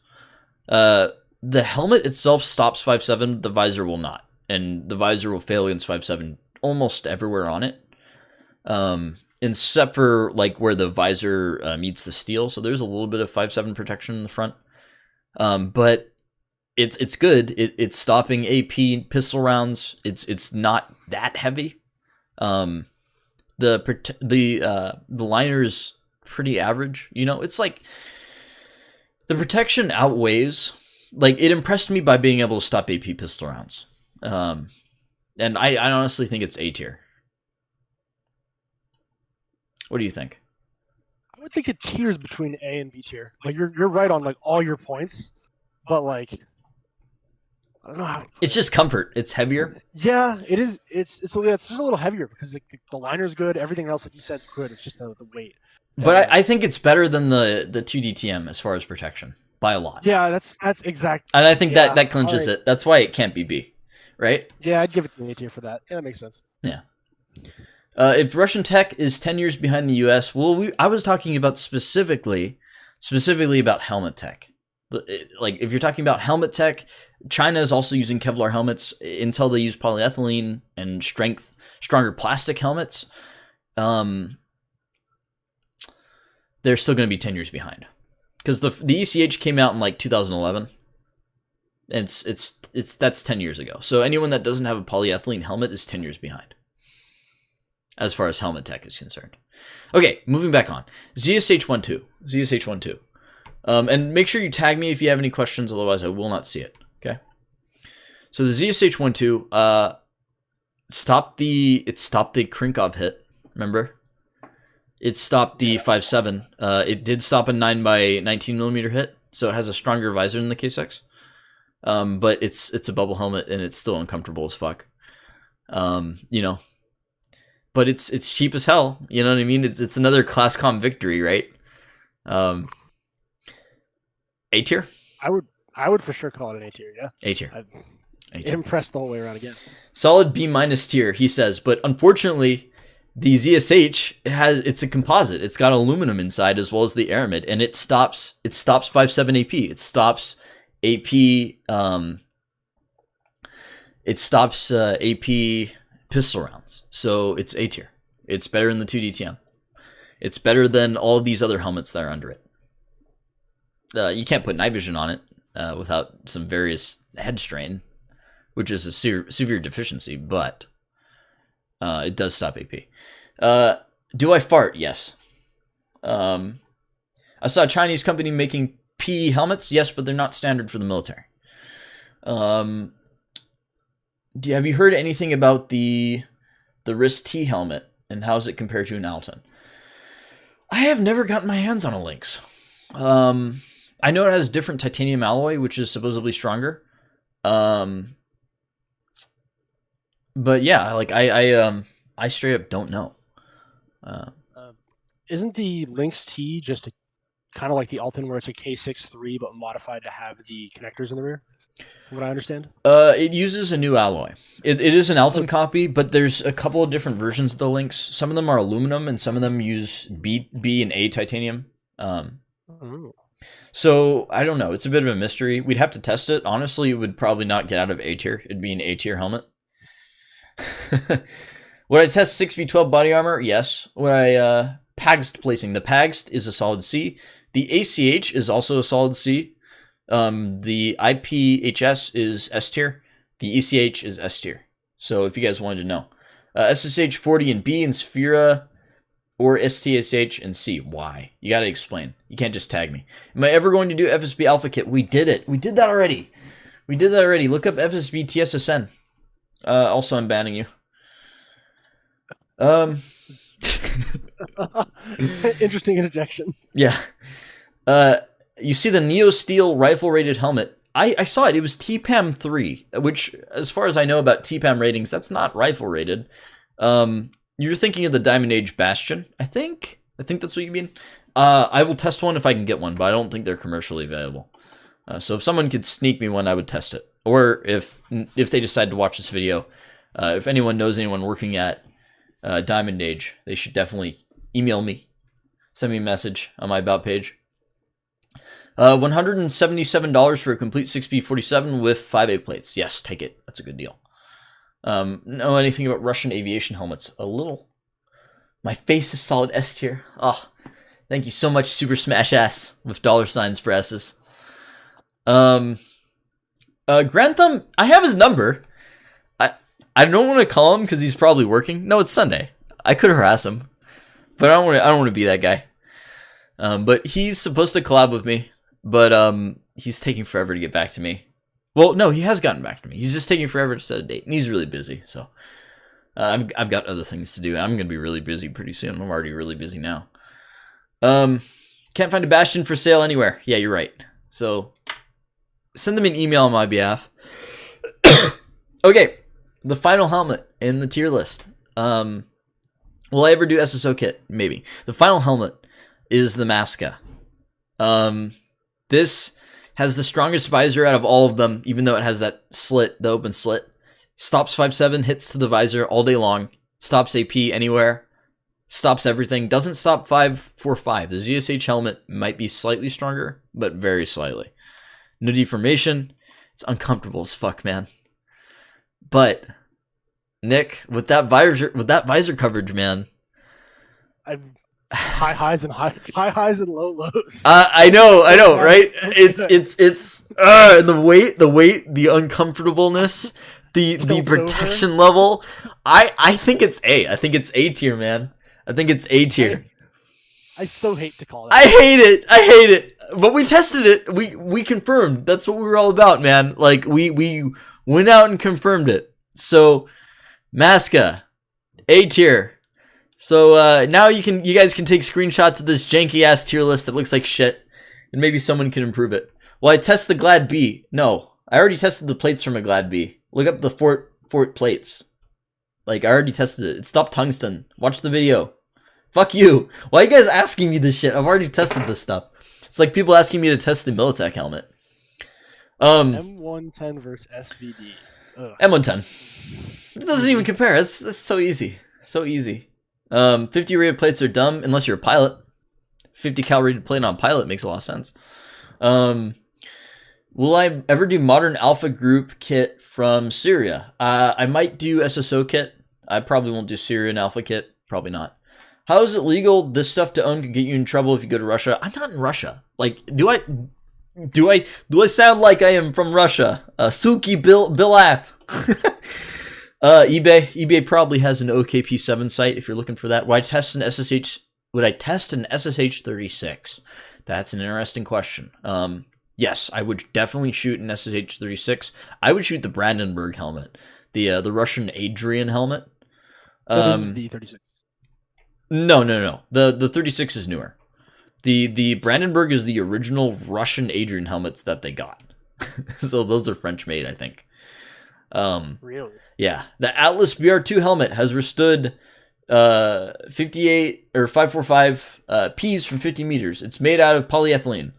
The helmet itself stops 5.7, the visor will not. And the visor will fail against 5.7 almost everywhere on it. Except for like where the visor meets the steel. So there's a little bit of 5.7 protection in the front. But it's good. It's stopping AP pistol rounds. It's not that heavy. The liner's pretty average. You know, it's like the protection outweighs. Like, it impressed me by being able to stop AP pistol rounds. And I honestly think it's A tier. What do you think? I would think it tiers between A and B tier. Like, you're right on like all your points, but like I don't know how. It's just comfort. It's heavier. Yeah, it is. It's just a little heavier because the liner's good. Everything else, like you said, is good. It's just the weight. But I think it's better than the 2DTM as far as protection by a lot. Yeah, that's exact. And I think that clinches it. That's why it can't be B, right? Yeah, I'd give it an A tier for that. Yeah, that makes sense. Yeah. If Russian tech is 10 years behind the U.S., well, I was talking about specifically about helmet tech. Like, if you're talking about helmet tech, China is also using Kevlar helmets. Until they use polyethylene and stronger plastic helmets, they're still going to be 10 years behind. Because the ECH came out in like 2011, and that's 10 years ago. So anyone that doesn't have a polyethylene helmet is 10 years behind, as far as helmet tech is concerned. Okay, moving back on. ZSH-12. And make sure you tag me if you have any questions, otherwise I will not see it. Okay. So the ZSH-12 stopped the Krinkov hit. Remember? It stopped the 5.7. It did stop a 9x19mm hit, so it has a stronger visor than the K6. But it's a bubble helmet and it's still uncomfortable as fuck. You know. But it's cheap as hell. You know what I mean? It's another class com victory, right? A tier? I would for sure call it an A tier, yeah. A tier. Impressed the whole way around again. Solid B- tier, he says, but unfortunately, the ZSH it's a composite. It's got aluminum inside as well as the aramid, and it stops 5.7 AP. It stops AP AP pistol rounds. So it's A tier. It's better than the 2DTM. It's better than all of these other helmets that are under it. You can't put night vision on it without some various head strain, which is a severe deficiency, but it does stop AP. Do I fart? Yes. I saw a Chinese company making PE helmets. Yes, but they're not standard for the military. Have you heard anything about the Wrist T helmet and how does it compare to an Alton? I have never gotten my hands on a Lynx. I know it has different titanium alloy, which is supposedly stronger. But yeah, like I straight up don't know. Isn't the Lynx T just kind of like the Alton, where it's a K6-3 but modified to have the connectors in the rear? from what I understand. It uses a new alloy. It is an Alton copy, but there's a couple of different versions of the links. Some of them are aluminum, and some of them use B and A titanium. Oh. So I don't know. It's a bit of a mystery. We'd have to test it. Honestly, it would probably not get out of A tier. It'd be an A tier helmet. Would I test 6v12 body armor? Yes. Would I Pagst placing? The Pagst is a solid C. The ACH is also a solid C. The IPHS is S tier. The ECH is S tier. So if you guys wanted to know. SSH 40 in B and Sphera or STSH and C. Why? You gotta explain. You can't just tag me. Am I ever going to do FSB Alpha Kit? We did it. We did that already. Look up FSB TSSN. Also, I'm banning you. Interesting interjection. Yeah. You see the Neo Steel rifle rated helmet. I saw it. It was TPAM 3, which, as far as I know about TPAM ratings, that's not rifle rated. You're thinking of the Diamond Age Bastion, I think that's what you mean. I will test one if I can get one, but I don't think they're commercially available. So if someone could sneak me one, I would test it. Or if they decide to watch this video, if anyone knows anyone working at Diamond Age, they should definitely email me, send me a message on my About page. $177 for a complete 6B47 with 5A plates. Yes, take it. That's a good deal. Know anything about Russian aviation helmets? A little. My face is solid S tier. Oh, thank you so much, Super Smash Ass, with $signs for S's. Grantham, I have his number. I don't want to call him because he's probably working. No, it's Sunday. I could harass him, but I don't want to be that guy. But he's supposed to collab with me, but he's taking forever to get back to me. Well, no, he has gotten back to me. He's just taking forever to set a date, and he's really busy. So I've got other things to do. I'm gonna be really busy pretty soon. I'm already really busy now. Can't find a Bastion for sale anywhere. Yeah, you're right. So send them an email on my behalf. Okay, the final helmet in the tier list. Will I ever do SSO kit? Maybe. The final helmet is the Masca. This has the strongest visor out of all of them, even though it has that slit, the open slit. Stops 5.7, hits to the visor all day long. Stops AP anywhere. Stops everything. Doesn't stop 5.45. The ZSH helmet might be slightly stronger, but very slightly. No deformation. It's uncomfortable as fuck, man. But Nick, with that visor coverage, man. High highs and low lows. I know, right? It's the weight, the uncomfortableness, the protection level. I think it's A. I think it's A tier, man. I think it's A tier. I so hate to call it. I hate it. But we tested it. We confirmed. That's what we were all about, man. Like we went out and confirmed it. So Masca, A tier. So now you guys can take screenshots of this janky ass tier list that looks like shit, and maybe someone can improve it. Well, I test the Glad B. No, I already tested the plates from a Glad B. Look up the Fort plates. Like, I already tested it. It stopped tungsten. Watch the video. Fuck you. Why are you guys asking me this shit? I've already tested this stuff. It's like people asking me to test the Militech helmet. M110 versus SVD. Ugh. M110. It doesn't even compare. That's so easy. So easy. 50 rated plates are dumb unless you're a pilot. 50 cal rated plate on pilot makes a lot of sense. Will I ever do modern alpha group kit from Syria? I might do SSO kit. I probably won't do Syrian alpha kit. Probably not. How is it legal? This stuff to own could get you in trouble if you go to Russia. I'm not in Russia. Like, do I sound like I am from Russia? Suki Bilat. eBay probably has an OKP7 site if you're looking for that. Would I test an SSH 36? That's an interesting question. Yes, I would definitely shoot an SSH 36. I would shoot the Brandenburg helmet, the Russian Adrian helmet. This is the 36. No. The 36 is newer. The Brandenburg is the original Russian Adrian helmets that they got. So those are French made, I think. Really? Yeah. The Atlas BR2 helmet has withstood 58 or 545 Ps from 50 meters. It's made out of polyethylene.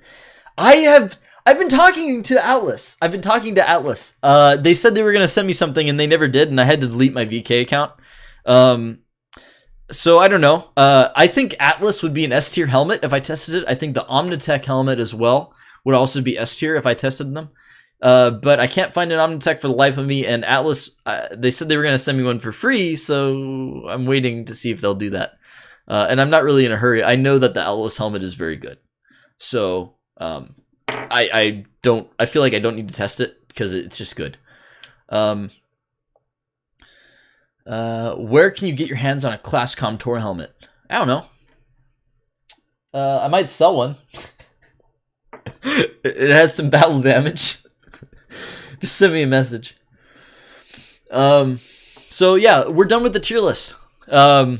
I I've been talking to Atlas. They said they were gonna send me something, and they never did, and I had to delete my VK account. So I don't know. I think Atlas would be an S tier helmet if I tested it. I think the Omnitech helmet as well would also be S tier if I tested them. But I can't find an Omnitech for the life of me, and Atlas, they said they were going to send me one for free, so I'm waiting to see if they'll do that. And I'm not really in a hurry. I know that the Atlas helmet is very good. So I feel like I don't need to test it because it's just good. Where can you get your hands on a Classcom Tour helmet? I don't know. I might sell one. It has some battle damage. Just send me a message. So yeah, we're done with the tier list. For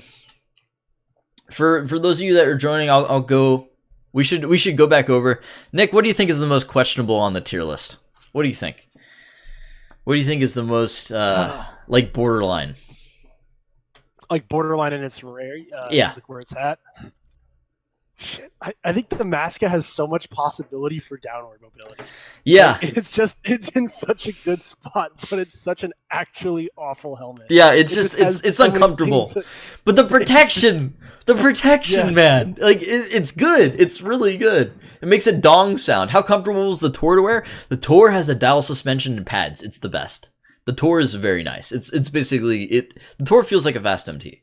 those of you that are joining, I'll go. We should go back over. Nick, what do you think is the most questionable on the tier list? What do you think? What do you think is the most like borderline? Like borderline in its rare, yeah, like where it's at. Shit, I think the Masca has so much possibility for downward mobility. Yeah, like, it's in such a good spot, but it's such an actually awful helmet. Yeah, it's so uncomfortable. But the protection, yeah. Man, like it's good. It's really good. It makes a dong sound. How comfortable is the Tour to wear? The Tour has a dowel suspension and pads. It's the best. The Tour is very nice. It's basically it. The Tour feels like a Fast MT.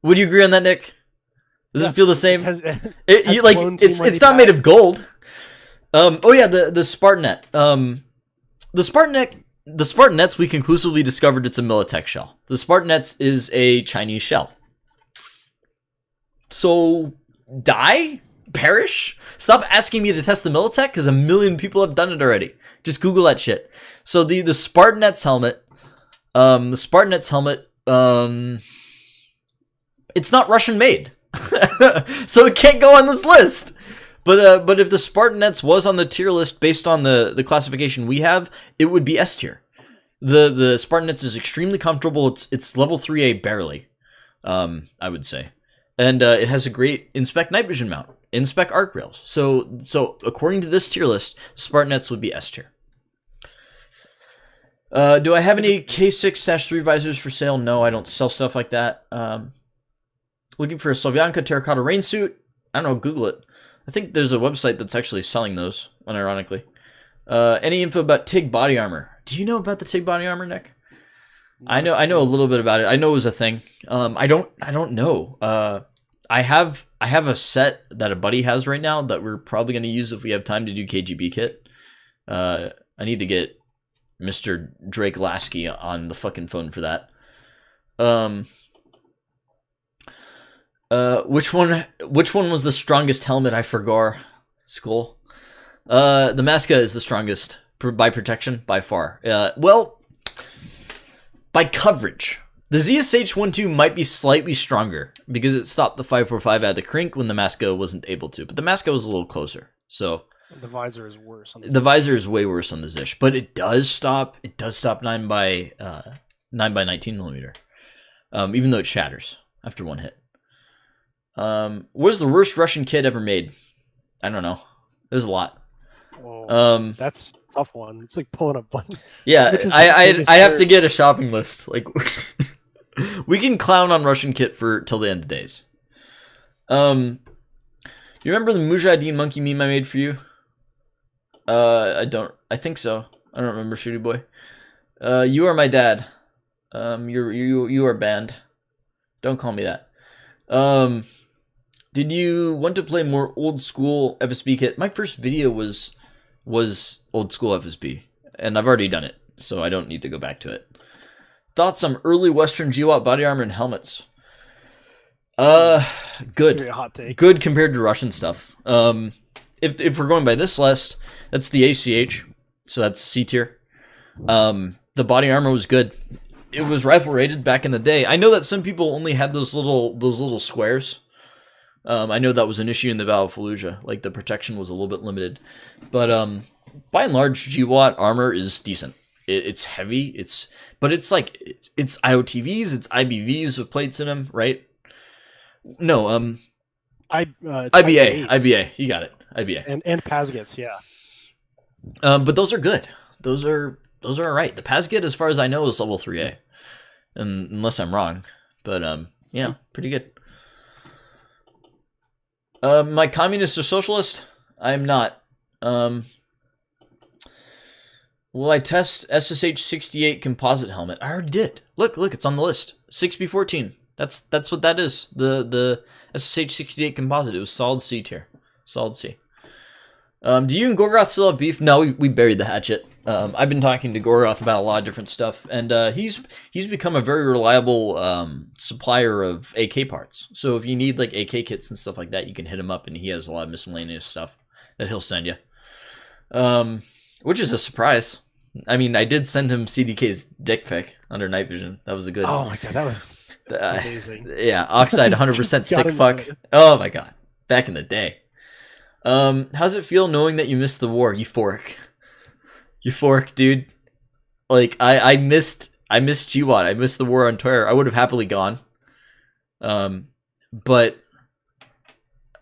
Would you agree on that, Nick? Does it feel the same? It's not made of gold. Oh yeah, the Spartanet. The Spartanets, we conclusively discovered it's a Militech shell. The Spartanets is a Chinese shell. So perish. Stop asking me to test the Militech because a million people have done it already. Just Google that shit. So the Spartanets helmet, it's not Russian made. So it can't go on this list. But if the Spartanets was on the tier list based on the classification we have, it would be S tier. The Spartanets is extremely comfortable. It's level 3A barely, I would say, and it has a great inspec night vision mount, inspec arc rails. So according to this tier list, Spartanets would be S tier. Do I have any K6-3 visors for sale? No, I don't sell stuff like that. Looking for a Slavyanka terracotta rain suit? I don't know, Google it. I think there's a website that's actually selling those, unironically. Any info about TIG body armor? Do you know about the TIG body armor, Nick? I know a little bit about it. I know it was a thing. I don't know. I have a set that a buddy has right now that we're probably going to use if we have time to do KGB kit. I need to get Mr. Drake Lasky on the fucking phone for that. Which one was the strongest helmet? I forgot. Skull. The Masca is the strongest by protection by far. Well, by coverage. The ZSH-12 might be slightly stronger because it stopped the 545 out of the crink when the Masca wasn't able to, but the Masca was a little closer. So the visor is worse. The visor is way worse on the Zish, but it does stop. It does stop 9 by 19 millimeter, even though it shatters after one hit. What is the worst Russian kit ever made? I don't know. There's a lot. Whoa, that's a tough one. It's like pulling a button. Yeah, I have to get a shopping list. Like, we can clown on Russian kit till the end of days. You remember the Mujahideen monkey meme I made for you? I don't. I think so. I don't remember, Shooty Boy. You are my dad. You are banned. Don't call me that. Did you want to play more old school FSB kit? My first video was old school FSB, and I've already done it, so I don't need to go back to it. Thoughts on early Western GWAT body armor and helmets? Good. A hot take. Good compared to Russian stuff. If we're going by this list, that's the ACH, so that's C tier. The body armor was good. It was rifle rated back in the day. I know that some people only had those little squares. I know that was an issue in the Battle of Fallujah. Like, the protection was a little bit limited. But by and large, GWAT armor is decent. It's heavy. But it's like it's IOTVs, it's IBVs with plates in them, right? No, IBA. You got it. IBA. And Pasgets, yeah. But those are good. Those are all right. The Pasget, as far as I know, is level 3A, unless I'm wrong. But yeah, pretty good. My communist or socialist? I'm not. Will I test SSH-68 composite helmet? I already did. Look, it's on the list. 6B14. That's what that is. The SSH-68 composite. It was solid C tier. Solid C. Do you and Gorgoth still have beef? No, we buried the hatchet. I've been talking to Gorgoth about a lot of different stuff, and he's become a very reliable supplier of AK parts. So if you need like AK kits and stuff like that, you can hit him up, and he has a lot of miscellaneous stuff that he'll send you. Which is a surprise. I mean, I did send him CDK's dick pic under night vision. That was a good. Oh my god, that was amazing. Yeah, Oxide 100% sick fuck. Oh my god, back in the day. How's it feel knowing that you missed the war? Euphoric, dude. Like I missed GWAT. I missed the war on Terror. I would have happily gone. But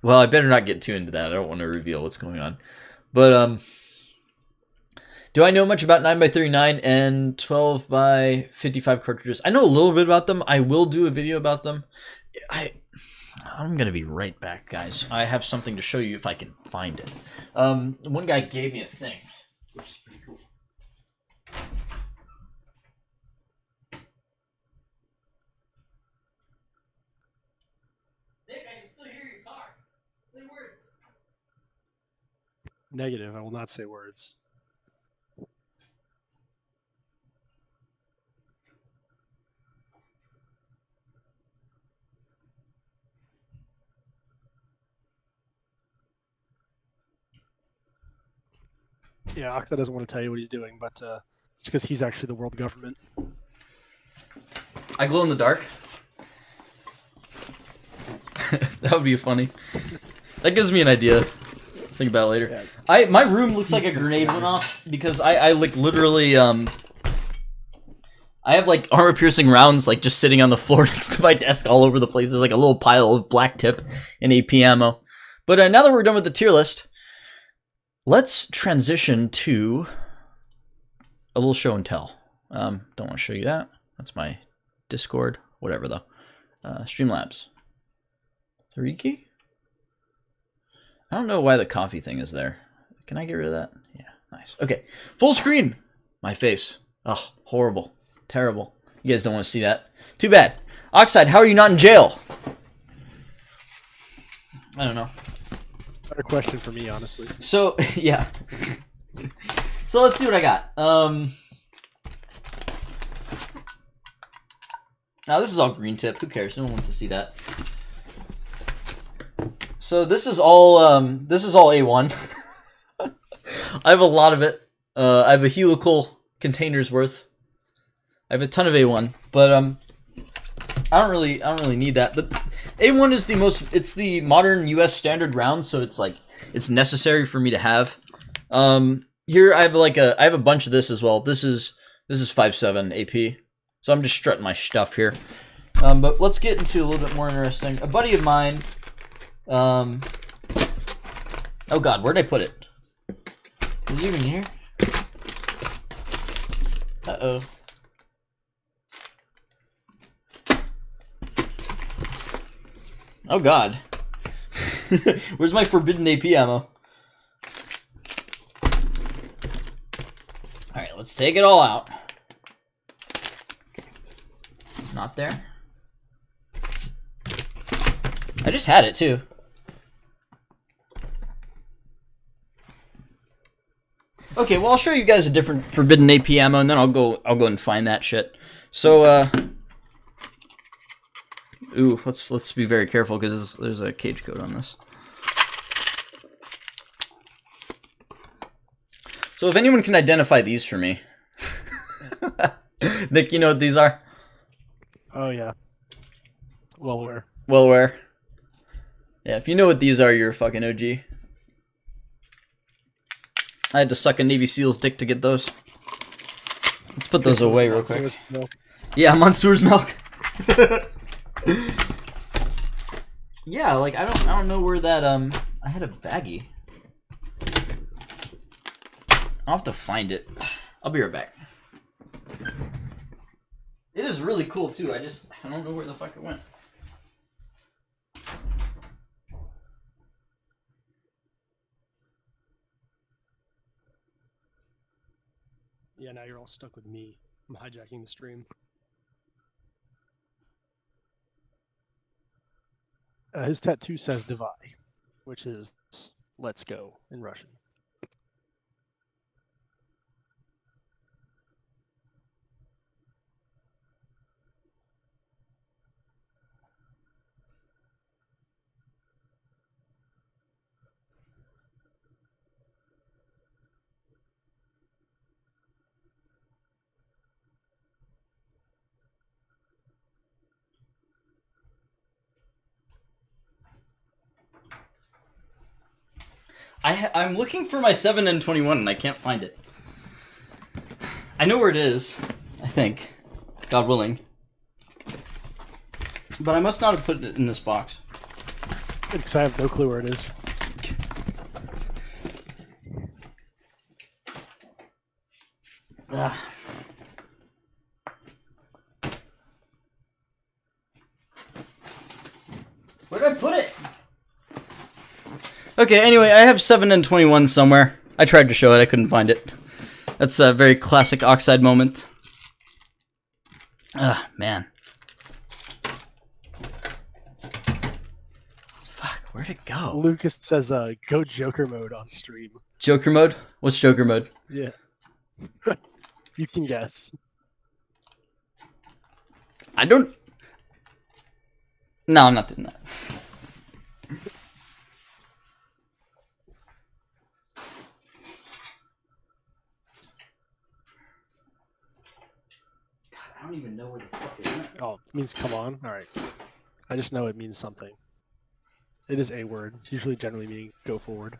well, I better not get too into that. I don't want to reveal what's going on. But do I know much about 9x39 and 12x55 cartridges? I know a little bit about them. I will do a video about them. I'm going to be right back, guys. I have something to show you if I can find it. One guy gave me a thing, which is pretty cool. Nick, I can still hear you talk. Say words. Negative. I will not say words. Yeah, Okta doesn't want to tell you what he's doing, but it's because he's actually the world government. I glow in the dark. That would be funny. That gives me an idea. Think about it later. Yeah. My room looks like a grenade went off because I like literally I have like armor piercing rounds like just sitting on the floor next to my desk all over the place. There's like a little pile of black tip and AP ammo. But now that we're done with the tier list, let's transition to a little show and tell. Don't want to show you that. That's my Discord. Whatever though. Streamlabs. 3 key? I don't know why the coffee thing is there. Can I get rid of that? Yeah, nice. Okay, full screen. My face. Oh, horrible. Terrible. You guys don't want to see that. Too bad. Oxide, how are you not in jail? I don't know. Better question for me, honestly. So, yeah. So let's see what I got. Now this is all green tip. Who cares? No one wants to see that. So this is all A1. I have a lot of it. I have a helical container's worth. I have a ton of A1, but I don't really need that. But A1 is it's the modern US standard round, so it's necessary for me to have. Here I have I have a bunch of this as well. This is 5.7 AP. So I'm just strutting my stuff here. But let's get into a little bit more interesting. A buddy of mine, oh god, where'd I put it? Is it even here? Uh-oh. Oh god. Where's my forbidden AP ammo? Alright, let's take it all out. Not there. I just had it too. Okay, well I'll show you guys a different forbidden AP ammo, and then I'll go and find that shit. So ooh, let's be very careful because there's a cage code on this. So if anyone can identify these for me. Nick, you know what these are? Oh yeah. Well aware. Well aware. Yeah, if you know what these are, you're a fucking OG. I had to suck a Navy SEAL's dick to get those. Let's put those away real quick. Yeah, Monsoor's milk. Yeah, like I don't know where that I had a baggie. I'll have to find it. I'll be right back. It is really cool too. I don't know where the fuck it went. Yeah, now you're all stuck with me. I'm hijacking the stream. His tattoo says "Divai," which is "Let's go" in Russian. I'm looking for my 7N21 and I can't find it. I know where it is, I think. God willing. But I must not have put it in this box. Because I have no clue where it is. Where did I put it? Okay, anyway, I have 7N21 somewhere. I tried to show it, I couldn't find it. That's a very classic Oxide moment. Ah, man. Fuck, where'd it go? Lucas says, "Go Joker mode on stream." Joker mode? What's Joker mode? Yeah. You can guess. I don't... No, I'm not doing that. I don't even know where the fuck it went. Oh, it means come on? Alright. I just know it means something. It is a word, usually generally meaning go forward.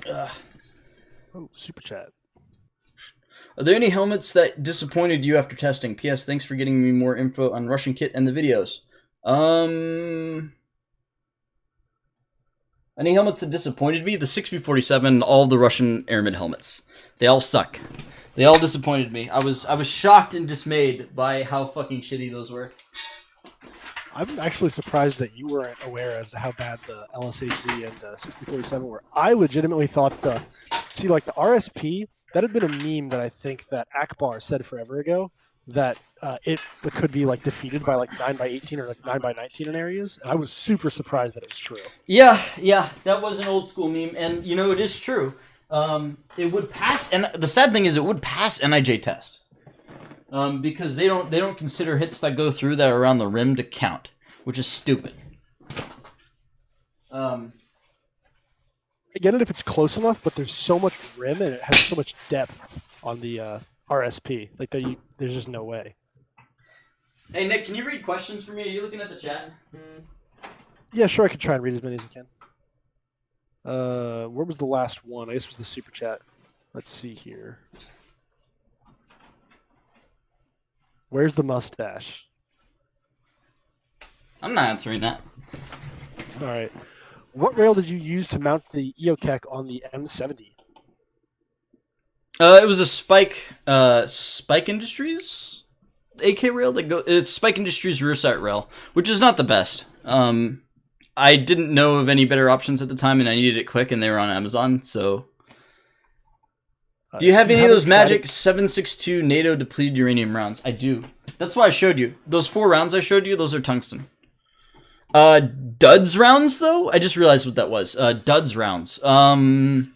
Oh, super chat. Are there any helmets that disappointed you after testing? P.S. Thanks for getting me more info on Russian kit and the videos. Any helmets that disappointed me? The 6B47, all the Russian airman helmets. They all suck. They all disappointed me. I was shocked and dismayed by how fucking shitty those were. I'm actually surprised that you weren't aware as to how bad the LSHZ and 6047 were. I legitimately thought the RSP, that had been a meme that I think that Akbar said forever ago, that it could be like defeated by like 9x18 or like 9x19 in areas. And I was super surprised that it was true. Yeah, that was an old school meme, and you know, it is true. It would pass, and the sad thing is it would pass NIJ test. Because they don't consider hits that go through that are around the rim to count, which is stupid. I get it if it's close enough, but there's so much rim and it has so much depth on the RSP. Like there's just no way. Hey Nick, can you read questions for me? Are you looking at the chat? Yeah, sure. I can try and read as many as I can. Where was the last one? I guess it was the super chat. Let's see here. Where's the mustache? I'm not answering that. All right. What rail did you use to mount the EOKEC on the M70? It was a Spike Industries AK rail it's Spike Industries rear sight rail, which is not the best. I didn't know of any better options at the time, and I needed it quick, and they were on Amazon, so... Do you have any of those Magic 7.62 NATO depleted uranium rounds? I do. That's why I showed you. Those 4 rounds I showed you, those are tungsten. Duds rounds, though? I just realized what that was. Duds rounds. I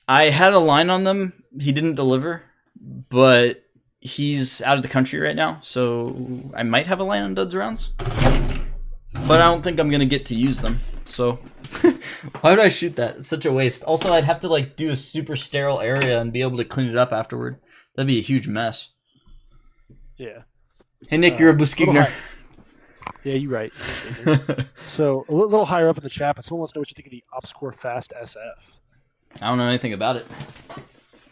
had a line on them. He didn't deliver, but he's out of the country right now, so I might have a line on Duds rounds. But I don't think I'm going to get to use them, so... Why would I shoot that? It's such a waste. Also, I'd have to like do a super sterile area and be able to clean it up afterward. That'd be a huge mess. Yeah. Hey Nick, you're a Buskigner. Yeah, you're right. So a little higher up in the chat, but someone wants to know what you think of the OpsCore Fast SF. I don't know anything about it.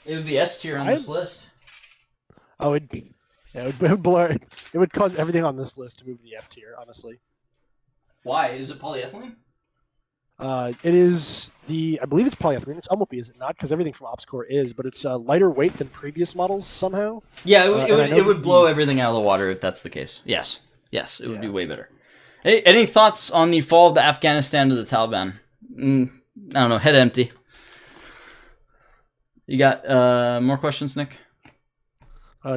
It would be S tier on this list. Oh, it would blur. It would cause everything on this list to move to the F tier. Honestly. Why? Is it polyethylene? It is I believe it's polyethylene. It's MLP, is it not? Because everything from OpsCore is, but it's lighter weight than previous models somehow. Yeah, it would blow the, everything out of the water if that's the case. Yes, it would be Yeah. way better. Any thoughts on the fall of the Afghanistan to the Taliban? I don't know. Head empty. You got more questions, Nick?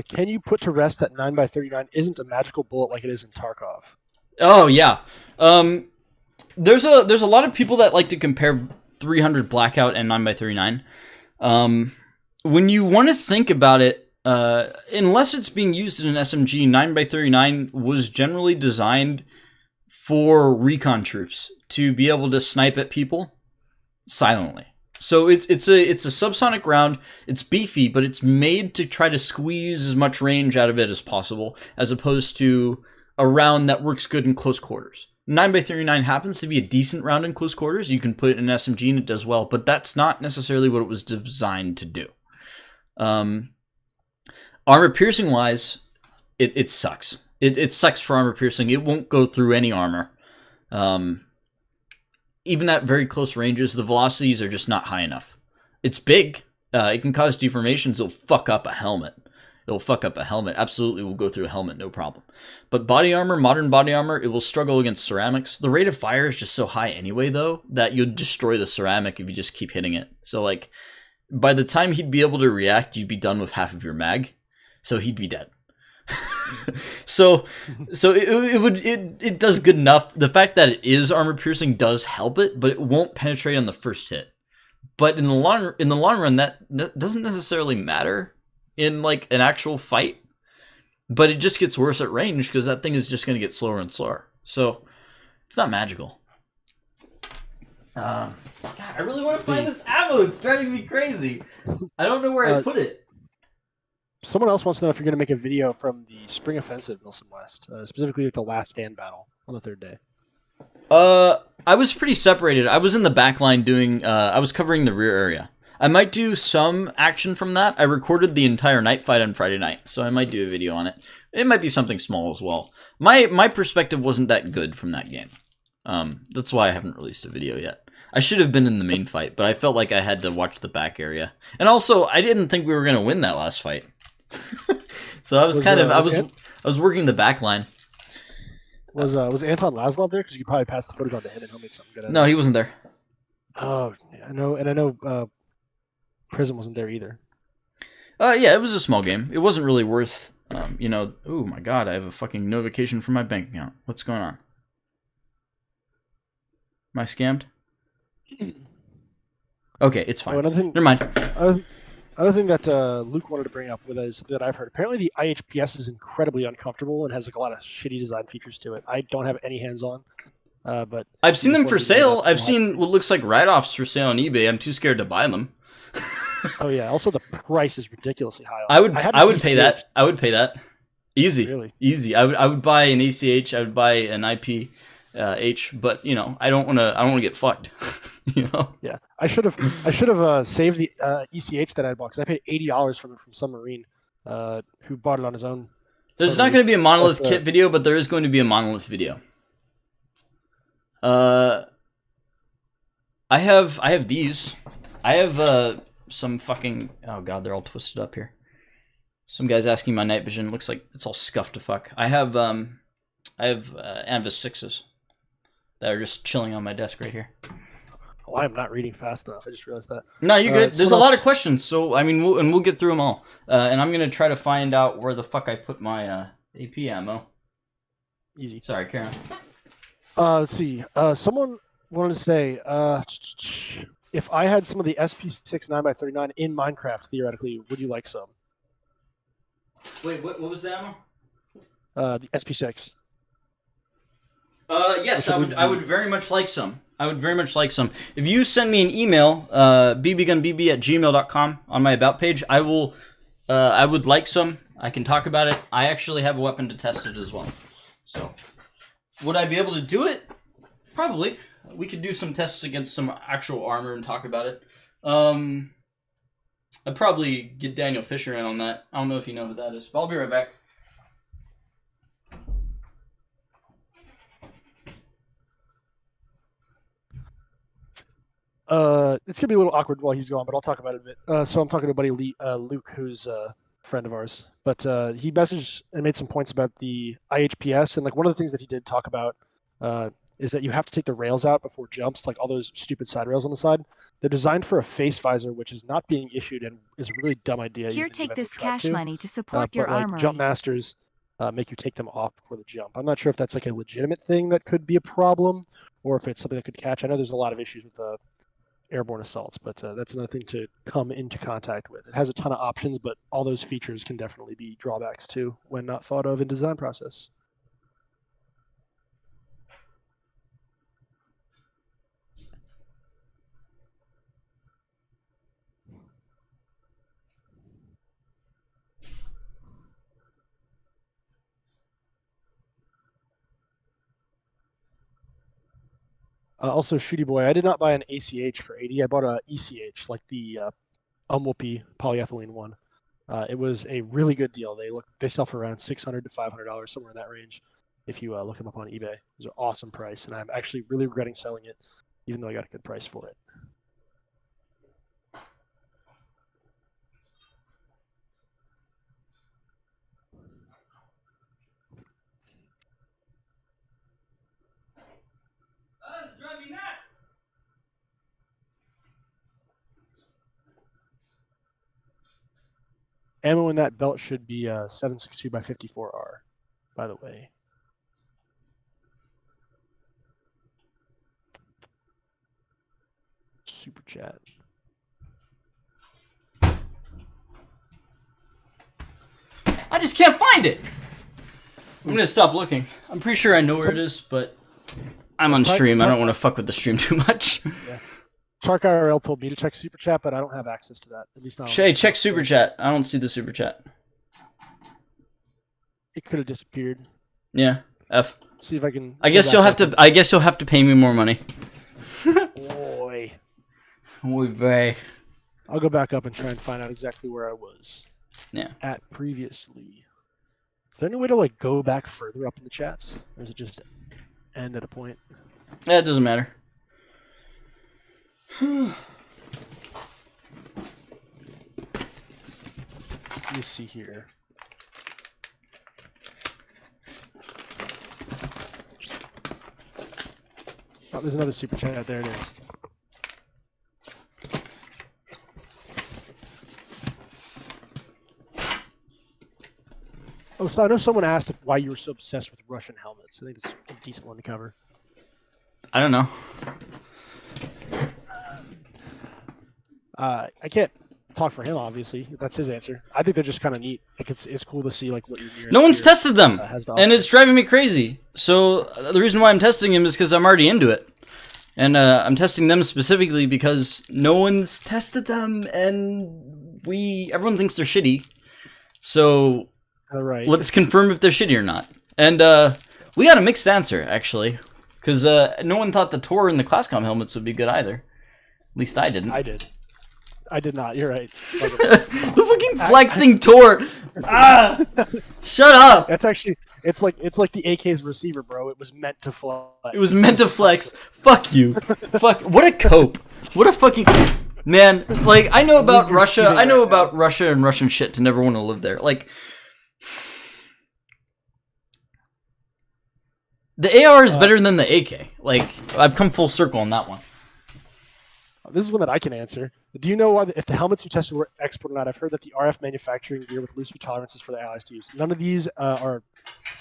Can you put to rest that 9x39 isn't a magical bullet like it is in Tarkov? Oh yeah. There's a lot of people that like to compare 300 Blackout and 9x39. When you want to think about it, unless it's being used in an SMG, 9x39 was generally designed for recon troops to be able to snipe at people silently. So it's a subsonic round. It's beefy, but it's made to try to squeeze as much range out of it as possible, as opposed to a round that works good in close quarters. 9x39 happens to be a decent round in close quarters. You can put it in an SMG and it does well, but that's not necessarily what it was designed to do. Armor piercing wise, it sucks. It sucks for armor piercing. It won't go through any armor. Even at very close ranges, the velocities are just not high enough. It's big. It can cause deformations. It'll fuck up a helmet. Absolutely will go through a helmet, no problem. But body armor, modern body armor, it will struggle against ceramics. The rate of fire is just so high anyway, though, that you'll destroy the ceramic if you just keep hitting it. So, like, by the time he'd be able to react, you'd be done with half of your mag. So he'd be dead. so it does good enough. The fact that it is armor piercing does help it, but it won't penetrate on the first hit. But in the long run, that doesn't necessarily matter in like an actual fight. But it just gets worse at range because that thing is just going to get slower and slower. So it's not magical. God, I really want to find this ammo. It's driving me crazy. I don't know where I put it. Someone else wants to know if you're going to make a video from the Spring Offensive, Milsim West, specifically like the last stand battle on the third day. I was pretty separated. I was in the back line doing, I was covering the rear area. I might do some action from that. I recorded the entire night fight on Friday night, so I might do a video on it. It might be something small as well. My perspective wasn't that good from that game. That's why I haven't released a video yet. I should have been in the main fight, but I felt like I had to watch the back area. And also, I didn't think we were going to win that last fight. So I was I was working the back line. Was Anton Laszlo there? Because you could probably pass the footage on to him and he'll make something good out of it. No, he wasn't there. Oh, I know Prism wasn't there either. Yeah, it was a small game. It wasn't really worth, oh my god, I have a fucking notification from my bank account. What's going on? Am I scammed? Okay, it's fine. Never mind. Another thing that Luke wanted to bring up with is something that I've heard. Apparently, the IHPS is incredibly uncomfortable and has like a lot of shitty design features to it. I don't have any hands on, but I've seen them for sale. I've seen what looks like write-offs for sale on eBay. I'm too scared to buy them. Oh yeah. Also, the price is ridiculously high. I would pay that. I would pay that. Easy. Really? Easy. I would buy an ACH. I would buy an IP. But I don't want to get fucked. Yeah, I should have saved the ECH that I bought because I paid $80 from some Marine who bought it on his own. There's not going to be a monolith kit video, but there is going to be a monolith video. I have these. I have some fucking, oh god, they're all twisted up here. Some guy's asking my night vision. Looks like it's all scuffed to fuck. I have Anvis 6s that are just chilling on my desk right here. Oh, I'm not reading fast enough. I just realized that. No, you're good. There's a lot of questions, so I mean, we'll get through them all. And I'm gonna try to find out where the fuck I put my AP ammo. Easy. Sorry, Karen. Let's see. Someone wanted to say, if I had some of the SP6 9x39 in Minecraft, theoretically, would you like some? Wait, what was the ammo? The SP6. Yes, I would very much like some. If you send me an email, bbgunbb@gmail.com on my about page, I would like some. I can talk about it. I actually have a weapon to test it as well. So, would I be able to do it? Probably. We could do some tests against some actual armor and talk about it. I'd probably get Daniel Fisher in on that. I don't know if you know who that is, but I'll be right back. It's gonna be a little awkward while he's gone, but I'll talk about it a bit. So I'm talking to a buddy Luke, who's a friend of ours. But he messaged and made some points about the IHPS, and like one of the things that he did talk about is that you have to take the rails out before jumps, like all those stupid side rails on the side. They're designed for a face visor, which is not being issued and is a really dumb idea. Here, take this cash money to support your but like armory. jump masters make you take them off before the jump. I'm not sure if that's like a legitimate thing that could be a problem, or if it's something that could catch. I know there's a lot of issues with airborne assaults, but that's another thing to come into contact with. It has a ton of options, but all those features can definitely be drawbacks too when not thought of in design process. Also, Shooty Boy, I did not buy an ACH for 80. I bought a ECH, like the Umwhoopie polyethylene one. It was a really good deal. They sell for around $600 to $500, somewhere in that range. If you look them up on eBay, it was an awesome price, and I'm actually really regretting selling it, even though I got a good price for it. Ammo in that belt should be 7.62 by 54R, by the way. Super chat. I just can't find it. I'm gonna stop looking. I'm pretty sure I know where it is, but I'm on stream. I don't want to fuck with the stream too much. Yeah. Tark IRL told me to check super chat, but I don't have access to that. At least not. Shay, check super chat. I don't see the super chat. It could have disappeared. Yeah. F. See if I can. I guess you'll have to. I guess you'll have to pay me more money. Boy. Oy vey. I'll go back up and try and find out exactly where I was. Yeah. At previously. Is there any way to like go back further up in the chats, or is it just end at a point? Yeah, it doesn't matter. Let me see here. Oh, there's another super chat. There it is. Oh, so I know someone asked why you were so obsessed with Russian helmets. I think it's a decent one to cover. I don't know. I can't talk for him, obviously. That's his answer. I think they're just kind of neat. Like it's cool to see like what your nearest No one's peer, tested them, has to and offer. it's driving me crazy. So the reason why I'm testing them is because I'm already into it, and I'm testing them specifically because no one's tested them, and everyone thinks they're shitty. So Right. let's confirm if they're shitty or not. And we got a mixed answer actually, because no one thought the Tor and the Classcom helmets would be good either. At least I didn't. I did not. You're right. The fucking flexing Tor. Ah, shut up. That's actually it's like the AK's receiver, bro. It was meant to flex. It was meant to flex. Fuck you. Fuck. What a cope. What a fucking man. Like I know about Russia. I know about Russia and Russian shit to never want to live there. Like the AR is better than the AK. Like I've come full circle on that one. This is one that I can answer. Do you know why if the helmets you tested were export or not? I've heard that the RF manufacturing gear with looser tolerances for the allies to use. None of these are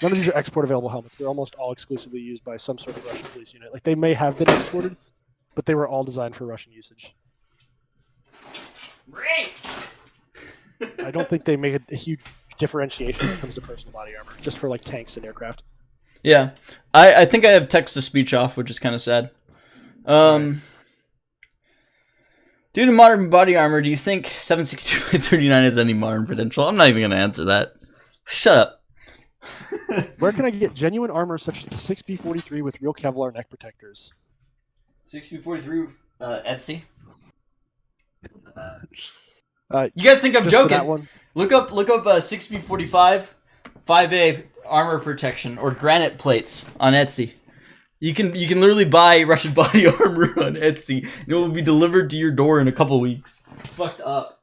export available helmets. They're almost all exclusively used by some sort of Russian police unit. Like they may have been exported, but they were all designed for Russian usage. Great. I don't think they make a huge differentiation when it comes to personal body armor, just for like tanks and aircraft. Yeah, I think I have text to speech off, which is kind of sad. Due to modern body armor, do you think 762.39 has any modern potential? I'm not even going to answer that. Shut up. Where can I get genuine armor such as the 6B43 with real Kevlar neck protectors? 6B43 Etsy? You guys think I'm joking? That one? Look up 6B45 5A armor protection or granite plates on Etsy. You can literally buy Russian body armor on Etsy, and it will be delivered to your door in a couple weeks. It's fucked up.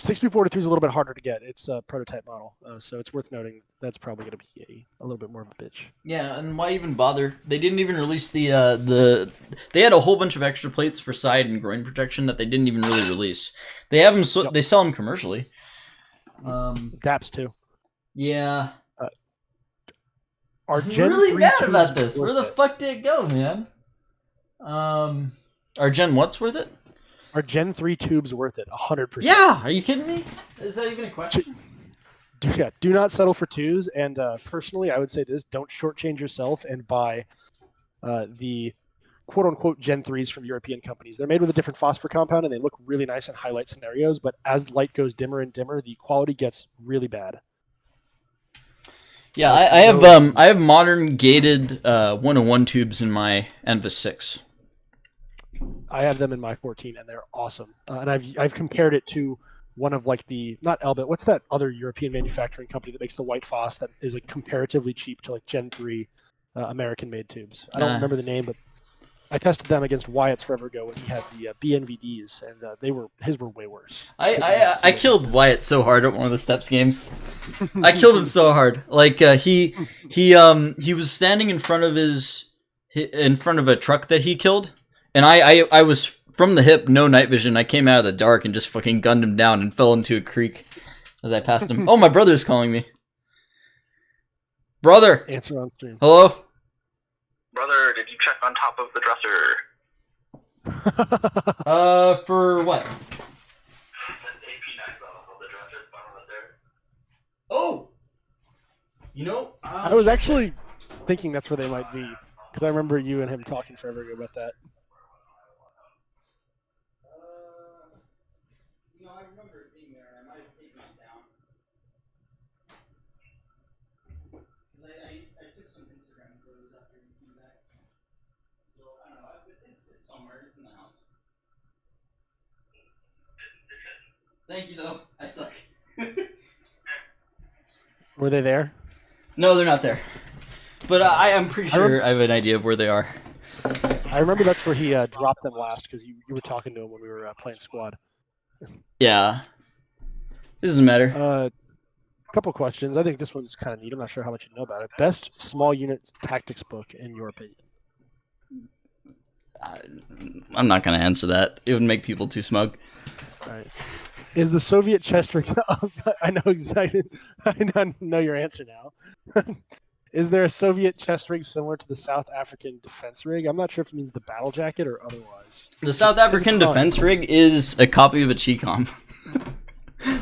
6B43 is a little bit harder to get. It's a prototype model, so it's worth noting that's probably going to be a little bit more of a bitch. Yeah, and why even bother? They didn't even release the. They had a whole bunch of extra plates for side and groin protection that they didn't even really release. They have them. They sell them commercially. DAPs too. Yeah. Our I'm Gen really 3 mad tubes about this. Where worth the it. fuck did it go, man? Our Gen what's worth it? Our Gen 3 tubes worth it, 100%. Yeah, are you kidding me? Is that even a question? Do not settle for twos. And personally, I would say this: don't shortchange yourself and buy the quote-unquote Gen 3s from European companies. They're made with a different phosphor compound, and they look really nice in highlight scenarios. But as light goes dimmer and dimmer, the quality gets really bad. Yeah, I have modern gated 101 tubes in my Envis 6. I have them in my 14, and they're awesome. And I've compared it to one of like the not Elbit. What's that other European manufacturing company that makes the white phos that is like comparatively cheap to like Gen 3 American-made tubes? I don't remember the name, but I tested them against Wyatt's forever ago when he had the BNVDs, and his were way worse. I killed Wyatt so hard at one of the Steps games. I killed him so hard. Like he was standing in front of a truck that he killed, and I was from the hip, no night vision. I came out of the dark and just fucking gunned him down and fell into a creek as I passed him. Oh, my brother's calling me. Brother, Answer on stream. hello. Brother, did you check on top of the dresser? For what? The AP9 of the dresser, bottom of there. Oh! You know, I was actually thinking that's where they might be, because I remember you and him talking forever ago about that. You know, I remember it being there, and I might have taken it down. Because I took some Instagram photos after you came back. So, I don't know, it's somewhere, it's in the house. Thank you, though. I suck. Were they there? No, they're not there. But I'm pretty sure I have an idea of where they are. I remember that's where he dropped them last, because you were talking to him when we were playing squad. Yeah. It doesn't matter. A couple questions. I think this one's kind of neat. I'm not sure how much you know about it. Best small unit tactics book, in your opinion? I'm not going to answer that. It would make people too smug. All right. Is the Soviet chest rig... I know exactly... I know your answer now. Is there a Soviet chest rig similar to the South African defense rig? I'm not sure if it means the battle jacket or otherwise. The South African defense rig is a copy of a Chicom.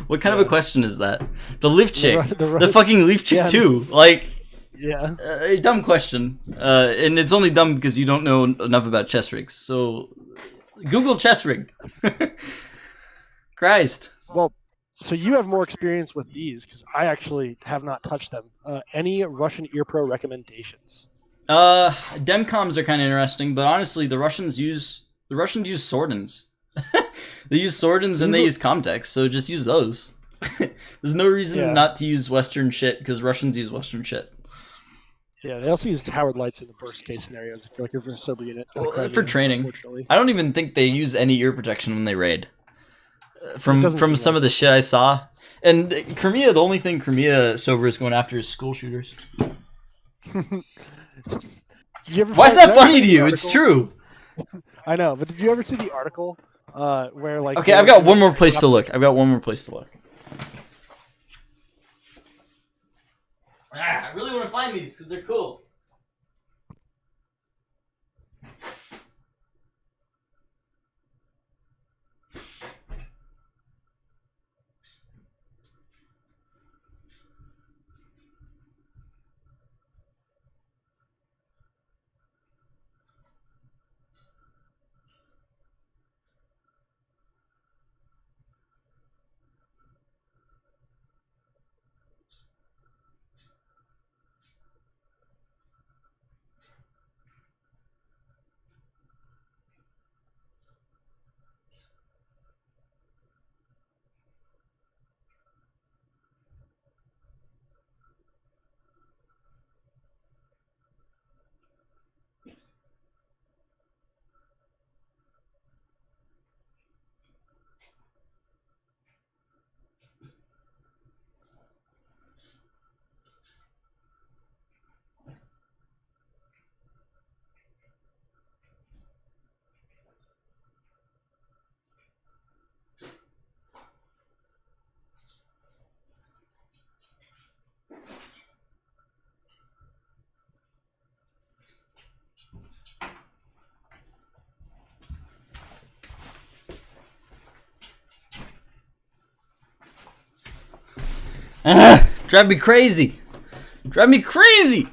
What kind of a question is that? The Leaf Chick. The fucking Leaf Chick 2. Like, yeah. A dumb question. And it's only dumb because you don't know enough about chest rigs. So, Google chest rig. Christ. Well, so you have more experience with these because I actually have not touched them. Any Russian Ear Pro recommendations? Demcoms are kind of interesting, but honestly, the Russians use Swordens. They use Swordens and they use Comtex, so just use those. There's no reason not to use Western shit because Russians use Western shit. Yeah, they also use Howard lights in the worst case scenarios. I feel like if you're a Sober unit, for training. I don't even think they use any ear protection when they raid. From some of the shit I saw, and Crimea, the only thing Crimea Sober is going after is school shooters. Why is that funny to you? It's true. I know, but did you ever see the article where like? Okay, I've got one more place to look. I really want to find these because they're cool. Drive me crazy. Drive me crazy.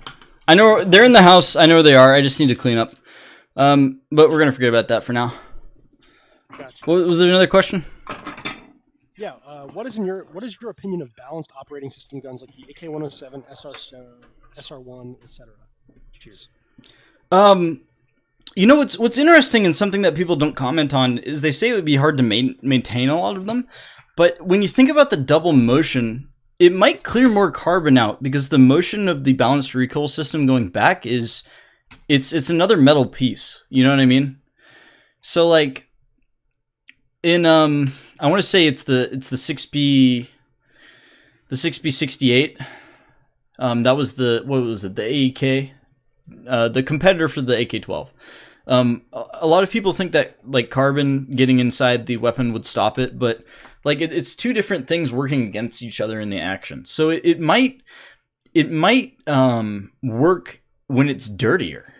I know they're in the house. I know where they are. I just need to clean up. But we're gonna forget about that for now. Gotcha. What was there another question? Yeah. What is your opinion of balanced operating system guns like the AK-107, SR1, etc.? Cheers. You know what's interesting and something that people don't comment on is they say it would be hard to maintain a lot of them, but when you think about the double motion, it might clear more carbon out because the motion of the balanced recoil system going back is it's another metal piece. You know what I mean? So like in I want to say it's the 6B68. That was the AEK, the competitor for the AK-12. A lot of people think that like carbon getting inside the weapon would stop it, but like it's two different things working against each other in the action. So it might work when it's dirtier.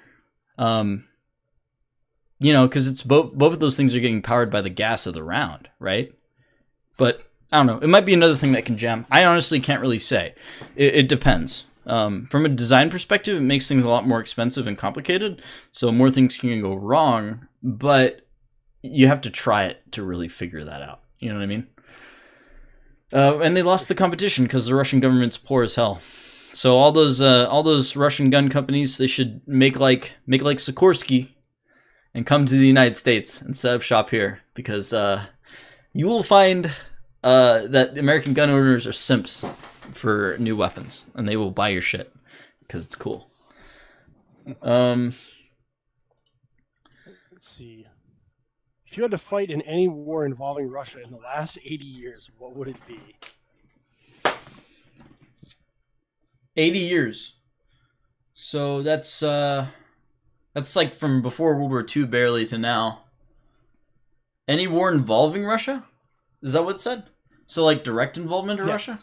You know, because it's both of those things are getting powered by the gas of the round, right? But I don't know. It might be another thing that can jam. I honestly can't really say. It depends. From a design perspective, it makes things a lot more expensive and complicated, so more things can go wrong, but you have to try it to really figure that out. You know what I mean? And they lost the competition because the Russian government's poor as hell. So all those Russian gun companies, they should make like Sikorsky and come to the United States and set up shop here, because you will find that American gun owners are simps for new weapons, and they will buy your shit because it's cool. Let's see. If you had to fight in any war involving Russia in the last 80 years, what would it be? 80 years. So that's like from before World War II barely to now. Any war involving Russia? Is that what it said? So like direct involvement of Russia?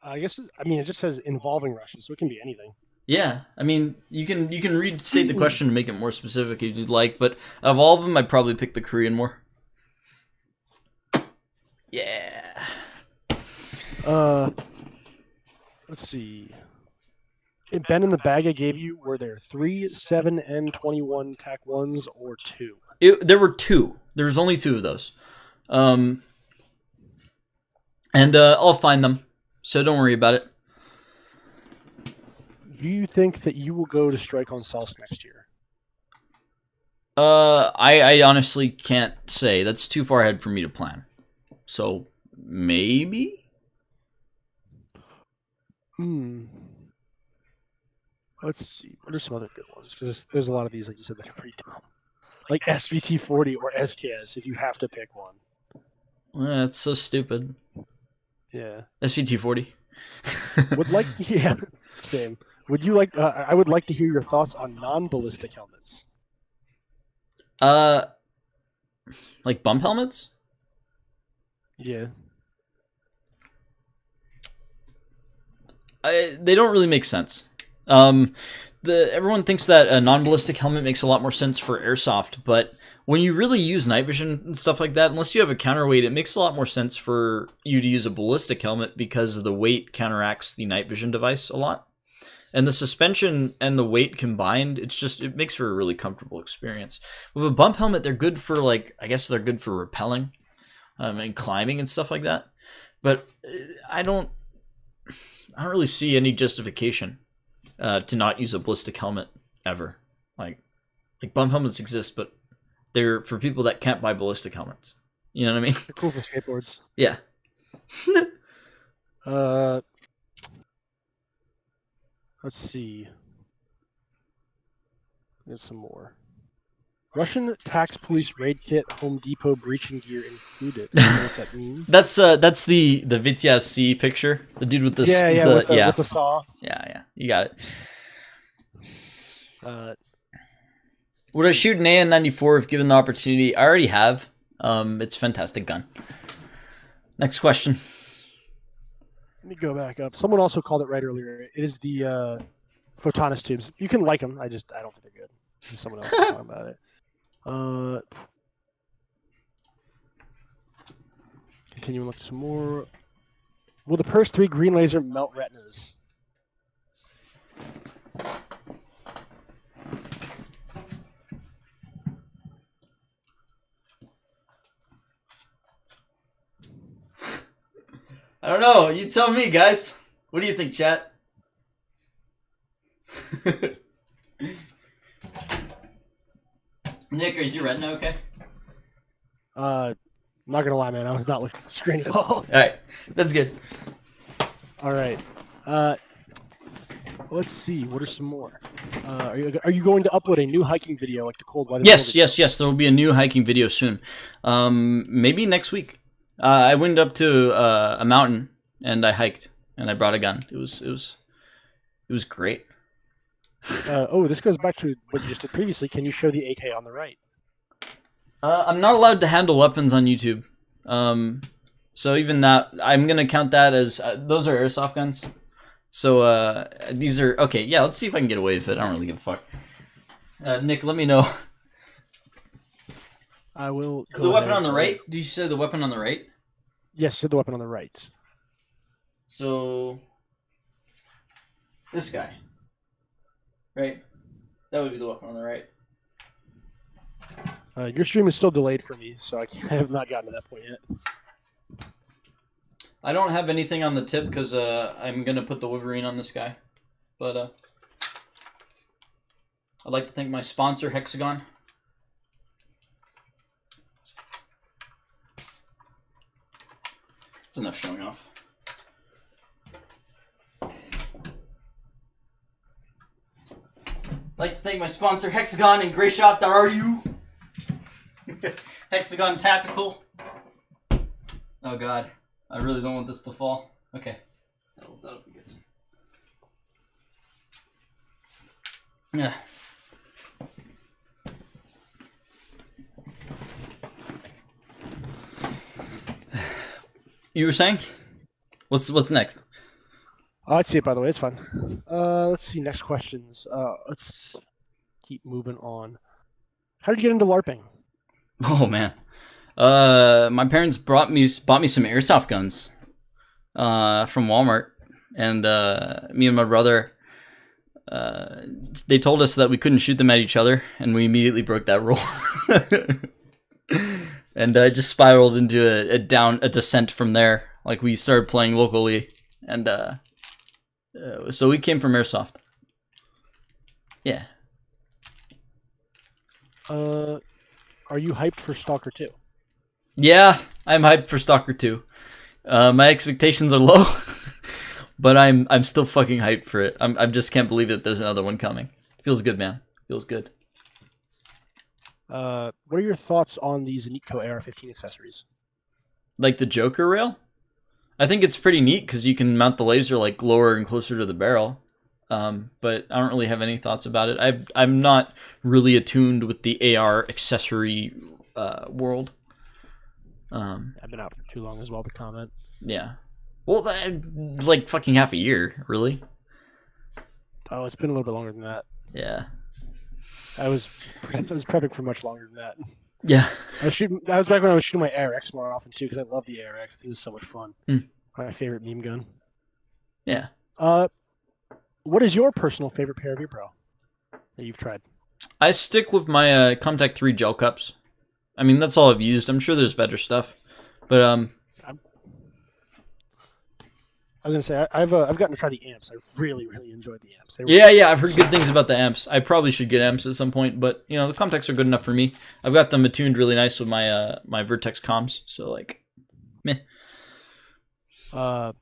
I guess it just says involving Russia, so it can be anything. Yeah, I mean, you can restate the question to make it more specific if you'd like, but of all of them, I'd probably pick the Korean War. Yeah. Let's see. Ben, in the bag I gave you, were there 3, 7, and 21 TAC-1s or 2? There were 2. There was only 2 of those. And I'll find them, so don't worry about it. Do you think that you will go to strike on Salsk next year? I honestly can't say. That's too far ahead for me to plan. So maybe. Let's see. What are some other good ones? Because there's a lot of these, like you said, that are pretty dumb. Like SVT-40 or SKS, if you have to pick one. That's so stupid. Yeah. SVT-40. Yeah, same. Would you like? I would like to hear your thoughts on non-ballistic helmets. Like bump helmets? Yeah. They don't really make sense. Everyone thinks that a non-ballistic helmet makes a lot more sense for airsoft, but when you really use night vision and stuff like that, unless you have a counterweight, it makes a lot more sense for you to use a ballistic helmet because the weight counteracts the night vision device a lot. And the suspension and the weight combined, it makes for a really comfortable experience. With a bump helmet, they're good for I guess they're good for rappelling and climbing and stuff like that. But I don't really see any justification to not use a ballistic helmet ever. Like bump helmets exist, but they're for people that can't buy ballistic helmets. You know what I mean? They're cool for skateboards. Yeah. Let's see. Get some more. Russian tax police raid kit, Home Depot breaching gear included. I don't know what that means. That's the Vityaz C picture. The dude with the with the saw. Yeah, you got it. Would I shoot an AN-94 if given the opportunity? I already have. It's a fantastic gun. Next question. Let me go back up. Someone also called it right earlier. It is the Photonus tubes. You can like them. I don't think they're good. Someone else was talking about it. Continuing to look some more. Will the Purse 3 green laser melt retinas? I don't know. You tell me, guys. What do you think, chat? Nick, is your retina okay? I'm not gonna lie, man. I was not looking at the screen at all. All right, that's good. All right. Let's see. What are some more? Are you going to upload a new hiking video like the cold weather? Yes. There will be a new hiking video soon. Maybe next week. I went up to a mountain and I hiked and I brought a gun. It was great. This goes back to what you just did previously. Can you show the AK on the right? I'm not allowed to handle weapons on YouTube. So even that, I'm gonna count that as those are airsoft guns. So these are okay. Yeah, let's see if I can get away with it. I don't really give a fuck. Nick, let me know. I will. The weapon on the right? Did you say the weapon on the right? Yes, the weapon on the right. So this guy, right? That would be the weapon on the right. Your stream is still delayed for me, so I have not gotten to that point yet. I don't have anything on the tip because I'm gonna put the Wolverine on this guy, but I'd like to thank my sponsor, Hexagon. That's enough showing off. I'd like to thank my sponsor, Hexagon and Gray Shop. How are you? Hexagon Tactical. Oh god, I really don't want this to fall. Okay, that'll be good. Yeah. You were saying? What's next? I see it, by the way. It's fine. Let's see. Next questions. Let's keep moving on. How did you get into LARPing? Oh man, my parents bought me some airsoft guns from Walmart, and me and my brother, they told us that we couldn't shoot them at each other, and we immediately broke that rule. And I just spiraled into a descent from there. Like we started playing locally, and so we came from airsoft. Yeah. Are you hyped for Stalker 2? Yeah, I'm hyped for Stalker 2. My expectations are low, but I'm still fucking hyped for it. I just can't believe that there's another one coming. Feels good, man. Feels good. What are your thoughts on these Nico AR-15 accessories? Like the Joker rail? I think it's pretty neat because you can mount the laser like lower and closer to the barrel. But I don't really have any thoughts about it. I'm not really attuned with the AR accessory world. I've been out for too long as well to comment. Yeah. Well, like fucking half a year, really. Oh, it's been a little bit longer than that. Yeah. I was prepping for much longer than that. Yeah. That was back when I was shooting my ARX more often too, because I love the ARX. I think it was so much fun. Mm. My favorite meme gun. Yeah. What is your personal favorite pair of ear pro that you've tried? I stick with my Comtac 3 gel cups. I mean, that's all I've used. I'm sure there's better stuff, but I was gonna say I've gotten to try the amps. I really enjoyed the amps. Yeah, I've heard good things about the amps. I probably should get amps at some point, but you know the Comtacs are good enough for me. I've got them attuned really nice with my my Vertex comms, so like, meh. Have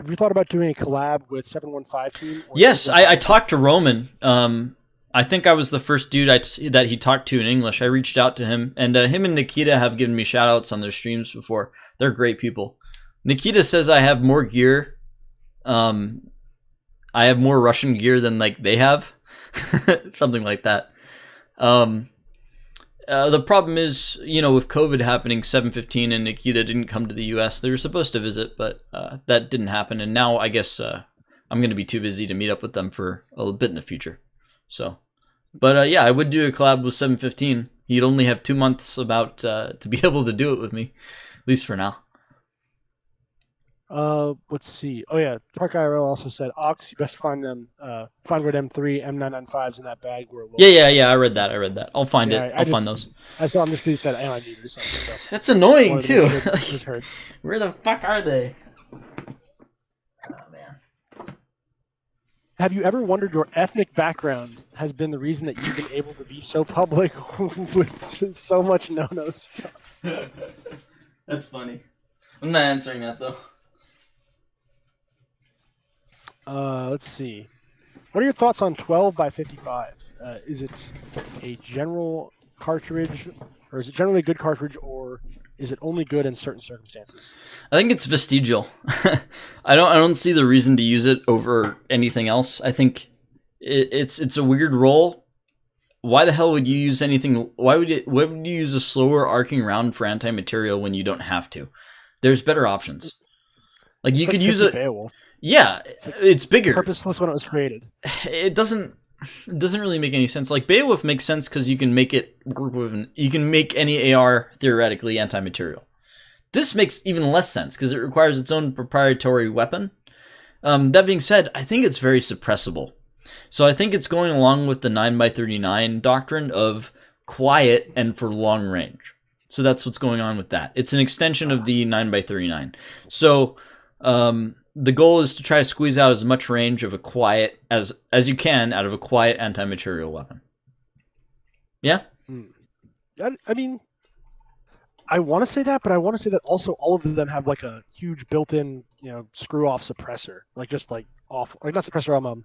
you thought about doing a collab with 715 team? Yes, I talked to Roman. I think I was the first dude that he talked to in English. I reached out to him, and him and Nikita have given me shout outs on their streams before. They're great people. Nikita says I have more gear. I have more Russian gear than like they have. Something like that. The problem is, you know, with COVID happening, 715 and Nikita didn't come to the US. They were supposed to visit, but that didn't happen. And now I guess I'm going to be too busy to meet up with them for a little bit in the future. So, but yeah, I would do a collab with 715. He'd only have 2 months about to be able to do it with me, at least for now. Let's see. Oh yeah, Park IRL also said Ox. You best find them. Find red M3 M995s in that bag where. Yeah. I read that. I'll find Yeah, it. I'll find those. I saw him just because he said MIB or something. So That's annoying wanted to too. make sure it was heard. Where the fuck are they? Oh man. Have you ever wondered your ethnic background has been the reason that you've been able to be so public with so much no-no stuff? That's funny. I'm not answering that though. Let's see. What are your thoughts on 12 by 55? Is it a general cartridge, or is it generally a good cartridge, or is it only good in certain circumstances? I think it's vestigial. I don't see the reason to use it over anything else. I think it's a weird roll. Why the hell would you use anything? Why would you use a slower arcing round for anti-material when you don't have to? There's better options. Like you could use it. Beowulf. Yeah, it's bigger. Purposeless when it was created. It doesn't really make any sense. Like Beowulf makes sense because you can make it work with. You can make any AR theoretically anti-material. This makes even less sense because it requires its own proprietary weapon. That being said, I think it's very suppressible. So I think it's going along with the 9x39 doctrine of quiet and for long range. So that's what's going on with that. It's an extension of the 9x39. So the goal is to try to squeeze out as much range of a quiet as you can out of a quiet anti-material weapon. Yeah? I mean, I want to say that, but I want to say that also all of them have like a huge built-in, screw-off suppressor, like just like off, like not suppressor,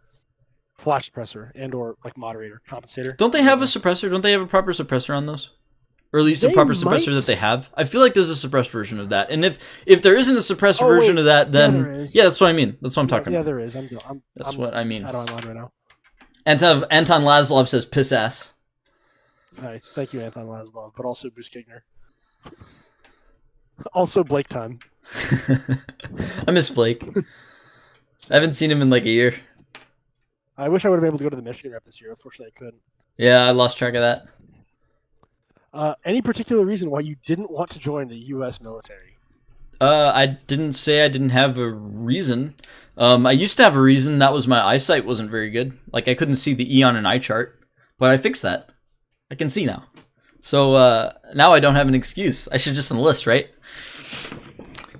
flash suppressor and or like moderator compensator. Don't they have a suppressor? Don't they have a proper suppressor on those? Or at least a They proper suppressor might. that they have. I feel like there's a suppressed version of that. And if there isn't a suppressed version of that, then there is. yeah, that's what I mean. That's what I'm talking Yeah, about. there is. That's what I mean. Out of my mind right now. Anton Laszlo says piss ass. Nice. Thank you, Anton Laszlo, but also Bruce Kigner. Also Blake time. I miss Blake. I haven't seen him in like a year. I wish I would have been able to go to the Michigan rep this year. Unfortunately, I couldn't. Yeah, I lost track of that. Any particular reason why you didn't want to join the U.S. military? I didn't say I didn't have a reason. I used to have a reason. That was my eyesight wasn't very good. Like I couldn't see the E on an eye chart, but I fixed that. I can see now. So now I don't have an excuse. I should just enlist, right?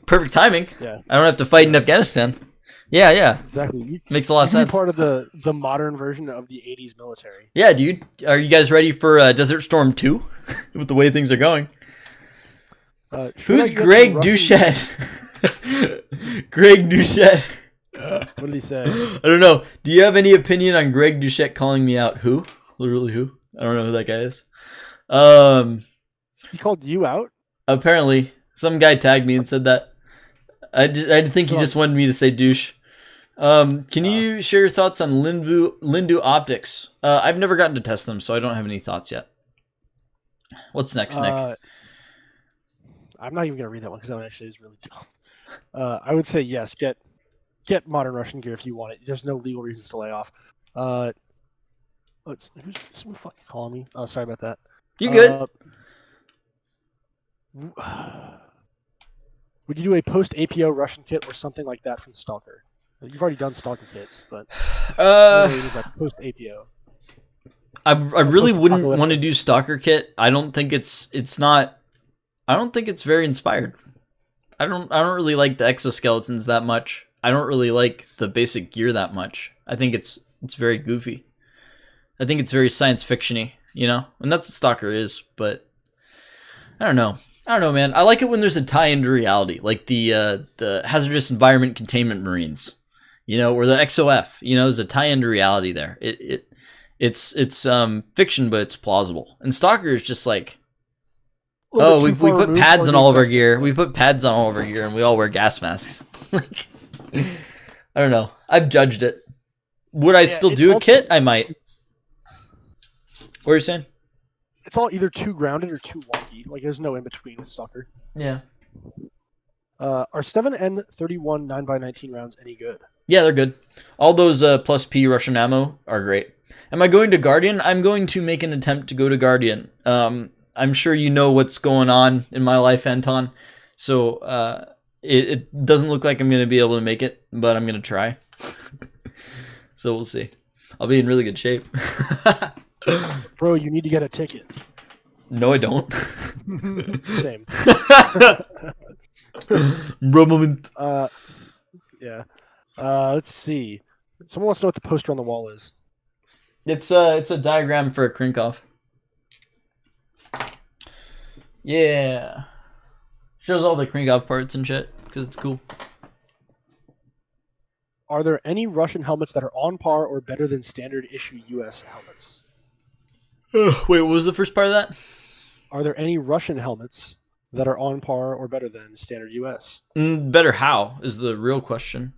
Perfect timing. Yeah. I don't have to fight in Afghanistan. Yeah. Exactly. Makes a lot of You can sense. be part of the modern version of the '80s military. Yeah, dude. Are you guys ready for Desert Storm 2? With the way things are going. Who's Greg Douchette? Greg Douchette. What did he say? I don't know. Do you have any opinion on Greg Douchette calling me out? Who? Literally who? I don't know who that guy is. He called you out? Apparently, some guy tagged me and said that. I think he just wanted me to say douche. Can you share your thoughts on Lindu optics? I've never gotten to test them, so I don't have any thoughts yet. What's next, Nick? I'm not even gonna read that one because that one actually is really dumb. I would say yes. Get modern Russian gear if you want it. There's no legal reasons to lay off. Who's someone fucking calling me? Oh, sorry about that. You good? Would you do a post APO Russian kit or something like that from Stalker? You've already done Stalker kits, but post APO. I really wouldn't want to do Stalker kit. I don't think it's very inspired. I don't really like the exoskeletons that much. I don't really like the basic gear that much. I think it's very goofy. I think it's very science fiction-y, and that's what Stalker is. But I don't know, man. I like it when there's a tie into reality, like the hazardous environment containment Marines, or the XOF. There's a tie into reality there. It's fiction, but it's plausible. And Stalker is just like, oh, we put pads on all of our gear. We put pads on all of our gear, and we all wear gas masks. I don't know. I've judged it. Would I still do a kit? I might. What are you saying? It's all either too grounded or too wonky. Like there's no in between with Stalker. Yeah. Are 7N31 9x19 rounds any good? Yeah, they're good. All those plus P Russian ammo are great. Am I going to Guardian? I'm going to make an attempt to go to Guardian. I'm sure you know what's going on in my life, Anton. So It doesn't look like I'm gonna be able to make it, but I'm gonna try. So we'll see. I'll be in really good shape. Bro, you need to get a ticket. No, I don't. Same. Moment. Yeah. Let's see. Someone wants to know what the poster on the wall is. It's a diagram for a Krinkov. Yeah. Shows all the Krinkov parts and shit because it's cool. Are there any Russian helmets that are on par or better than standard issue U.S. helmets? Wait, what was the first part of that? Are there any Russian helmets that are on par or better than standard U.S.? Better how is the real question.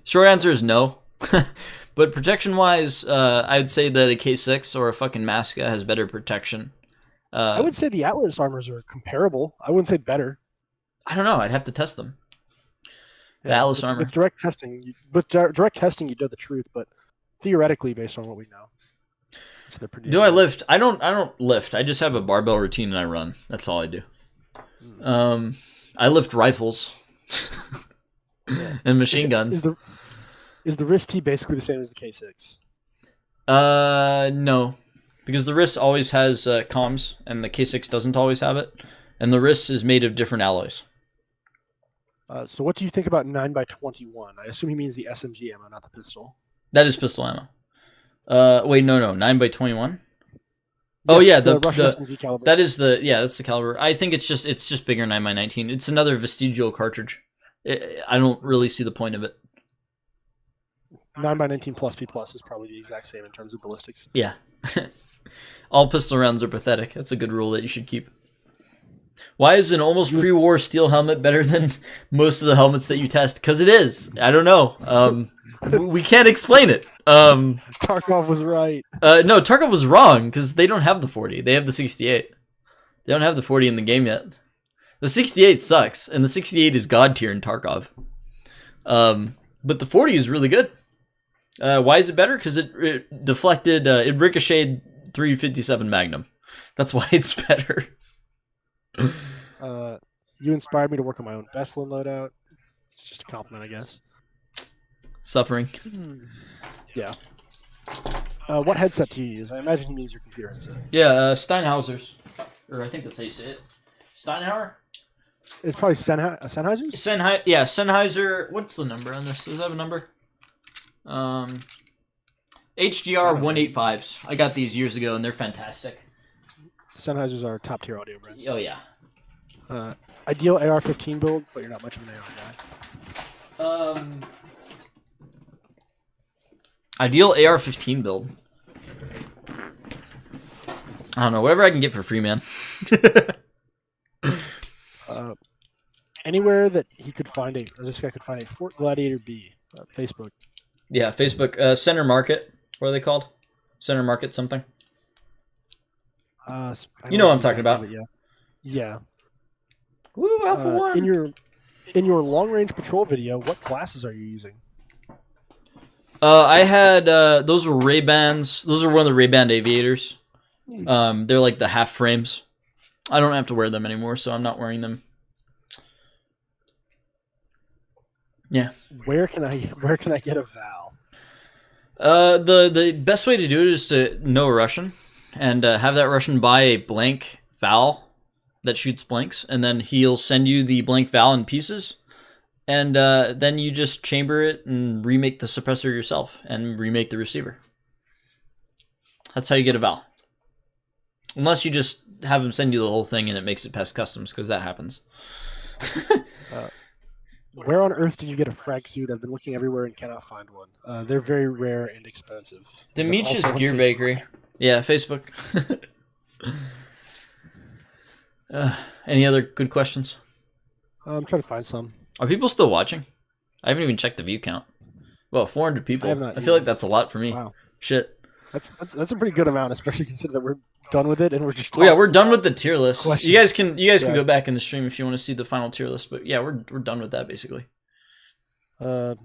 Short answer is no. But protection-wise, I'd say that a K6 or a fucking Masca has better protection. I would say the Atlas armors are comparable. I wouldn't say better. I don't know. I'd have to test them. The Yeah, Atlas armor. With direct testing, you know the truth, but theoretically, based on what we know, so they're pretty. Do I lift? I don't lift. I just have a barbell routine and I run. That's all I do. I lift rifles and machine guns. Is the wrist T basically the same as the K6? No, because the wrist always has comms and the K6 doesn't always have it, and the wrist is made of different alloys. So what do you think about 9x21? I assume he means the SMG ammo, not the pistol. That is pistol ammo. Wait, no, 9x21. Oh yeah, the Russian SMG caliber. That's the caliber. I think it's just bigger 9x19. It's another vestigial cartridge. I don't really see the point of it. 9x19 plus P plus is probably the exact same in terms of ballistics. Yeah. All pistol rounds are pathetic. That's a good rule that you should keep. Why is an almost pre-war steel helmet better than most of the helmets that you test? Because it is. I don't know. We can't explain it. Tarkov was right. No, Tarkov was wrong because they don't have the 40. They have the 68. They don't have the 40 in the game yet. The 68 sucks, and the 68 is god tier in Tarkov. But the 40 is really good. Why is it better? Because it deflected, it ricocheted 357 Magnum. That's why it's better. You inspired me to work on my own Veslin loadout. It's just a compliment, I guess. Suffering. Yeah. What headset do you use? I imagine he means your computer headset. Yeah, Steinhauser's. Or I think that's how you say it. Steinhauer? It's probably Sennheiser's? Sennheiser. What's the number on this? Does it have a number? HDR 185s. I got these years ago and they're fantastic. Sennheisers are top tier audio brands. Oh yeah. Ideal AR-15 build, but you're not much of an AR guy. Ideal AR-15 build. I don't know. Whatever I can get for free, man. Anywhere that he could find this guy could find a Fort Gladiator B. Facebook. Yeah, Facebook. Center Market. What are they called? Center Market something. You know what I'm talking about. Yeah. Woo, Alpha 1. In your long range patrol video, what glasses are you using? I had those were Ray-Bans. Those are one of the Ray-Ban Aviators. They're like the half frames. I don't have to wear them anymore, so I'm not wearing them. Yeah. Where can I get a Val? The best way to do it is to know Russian and have that Russian buy a blank Val that shoots blanks, and then he'll send you the blank Val in pieces, and then you just chamber it and remake the suppressor yourself and remake the receiver. That's how you get a Val. Unless you just have him send you the whole thing and it makes it past customs, because that happens. Where on earth did you get a frag suit? I've been looking everywhere and cannot find one. They're very rare and expensive. Dimitri's Gear Bakery. Yeah, Facebook. Any other good questions? I'm trying to find some. Are people still watching? I haven't even checked the view count. Well, 400 people. I feel like that's a lot for me. Wow. Shit. That's a pretty good amount, especially considering that we're done with it and we're just. Well, yeah, we're done with the tier list. Questions. You guys can go back in the stream if you want to see the final tier list. But yeah, we're done with that basically. Someone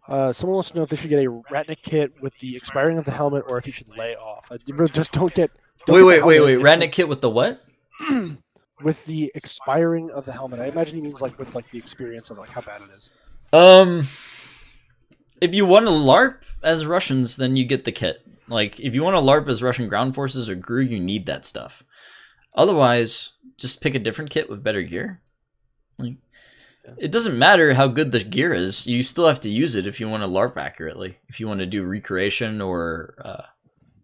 wants to know if they should get a Ratnik kit with the expiring of the helmet, or if you should lay off. Just don't get. Wait. Ratnik kit with the what? with the expiring of the helmet, I imagine he means like with like the experience of like how bad it is. If you want to LARP as Russians, then you get the kit. Like, if you want to LARP as Russian ground forces or GRU, you need that stuff. Otherwise, just pick a different kit with better gear. Like, it doesn't matter how good the gear is. You still have to use it if you want to LARP accurately. If you want to do recreation or,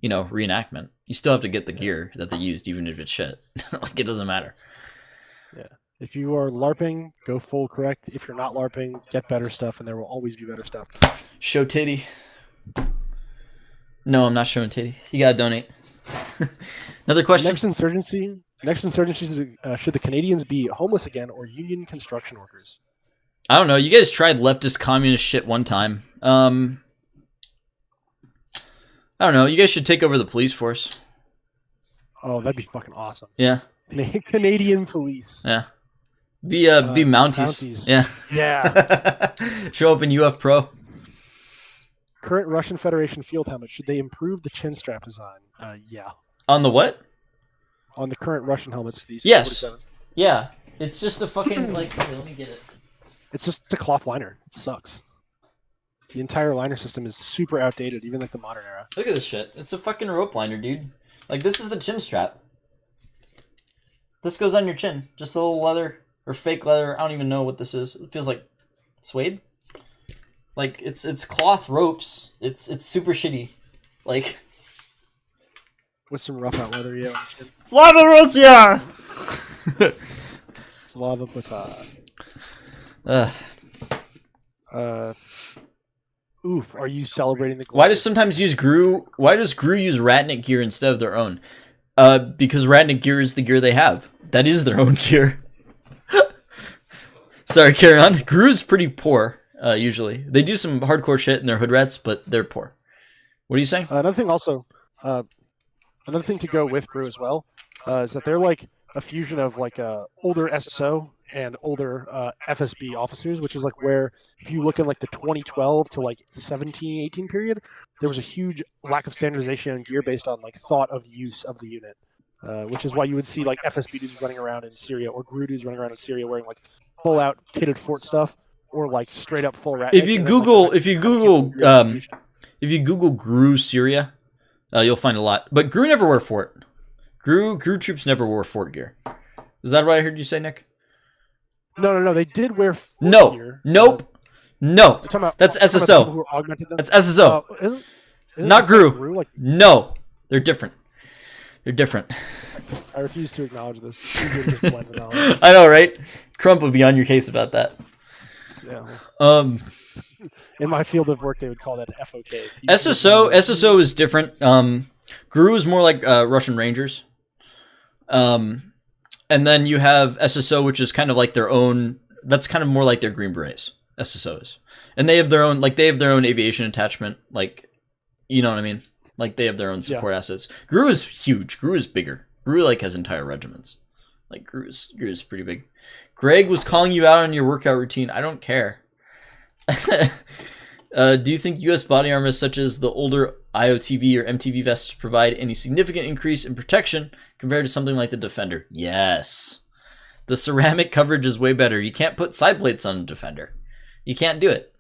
reenactment, you still have to get the gear that they used, even if it's shit. Like, it doesn't matter. Yeah. If you are LARPing, go full correct. If you're not LARPing, get better stuff, and there will always be better stuff. Show titty. No, I'm not showing titty. You gotta donate. Another question. Next insurgency should the Canadians be homeless again or union construction workers? I don't know. You guys tried leftist communist shit one time. I don't know. You guys should take over the police force. Oh, that'd be fucking awesome. Yeah. Canadian police. Yeah. Be Mounties. Yeah. Yeah. Show up in UF Pro. Current Russian Federation field helmet, should they improve the chin strap design? Yeah. On the what? On the current Russian helmets, these Yes. 47. Yeah. It's just a fucking, like, here, let me get it. It's just a cloth liner. It sucks. The entire liner system is super outdated, even like the modern era. Look at this shit. It's a fucking rope liner, dude. Like, this is the chin strap. This goes on your chin. Just a little leather or fake leather. I don't even know what this is. It feels like suede. Like, it's cloth ropes. It's super shitty. Like, with some rough out leather, yeah. Slava Russia! Slava Bata. Oof, are you celebrating the Why does sometimes use GRU? Why does GRU use Ratnik gear instead of their own? Because Ratnik gear is the gear they have. That is their own gear. Sorry, carry on. GRU's pretty poor, usually. They do some hardcore shit in their hood rats, but they're poor. What are you saying? Another thing also, another thing to go with GRU as well, is that they're like a fusion of like older SSO and older FSB officers, which is like where if you look in like the 2012 to like 17-18 period, there was a huge lack of standardization on gear based on like thought of use of the unit, which is why you would see like FSB dudes running around in Syria or GRU dudes running around in Syria wearing like full out kitted fort stuff or like straight up full rat. If you Google GRU Syria, you'll find a lot. But GRU never wore fort. GRU troops never wore fort gear. Is that what I heard you say, Nick? No. They did wear fort No. gear. Nope. No. That's SSO. That's SSO. Isn't Not this GRU. like GRU. Like, No. They're different. They're different. I refuse to acknowledge this. It's easier to just blend it out. I know, right? Crump would be on your case about that. Yeah. In my field of work, they would call that FOK. SSO is different. GRU is more like Russian Rangers. And then you have SSO, which is kind of like their own. That's kind of more like their Green Berets. SSOs, and they have their own. Like they have their own aviation attachment. Like, you know what I mean? Like they have their own support assets. GRU is huge. GRU is bigger. GRU like has entire regiments. Like GRU is pretty big. Greg was calling you out on your workout routine. I don't care. Do you think U.S. body armor, such as the older IOTV or MTV vests, provide any significant increase in protection compared to something like the Defender? Yes. The ceramic coverage is way better. You can't put side plates on a Defender. You can't do it.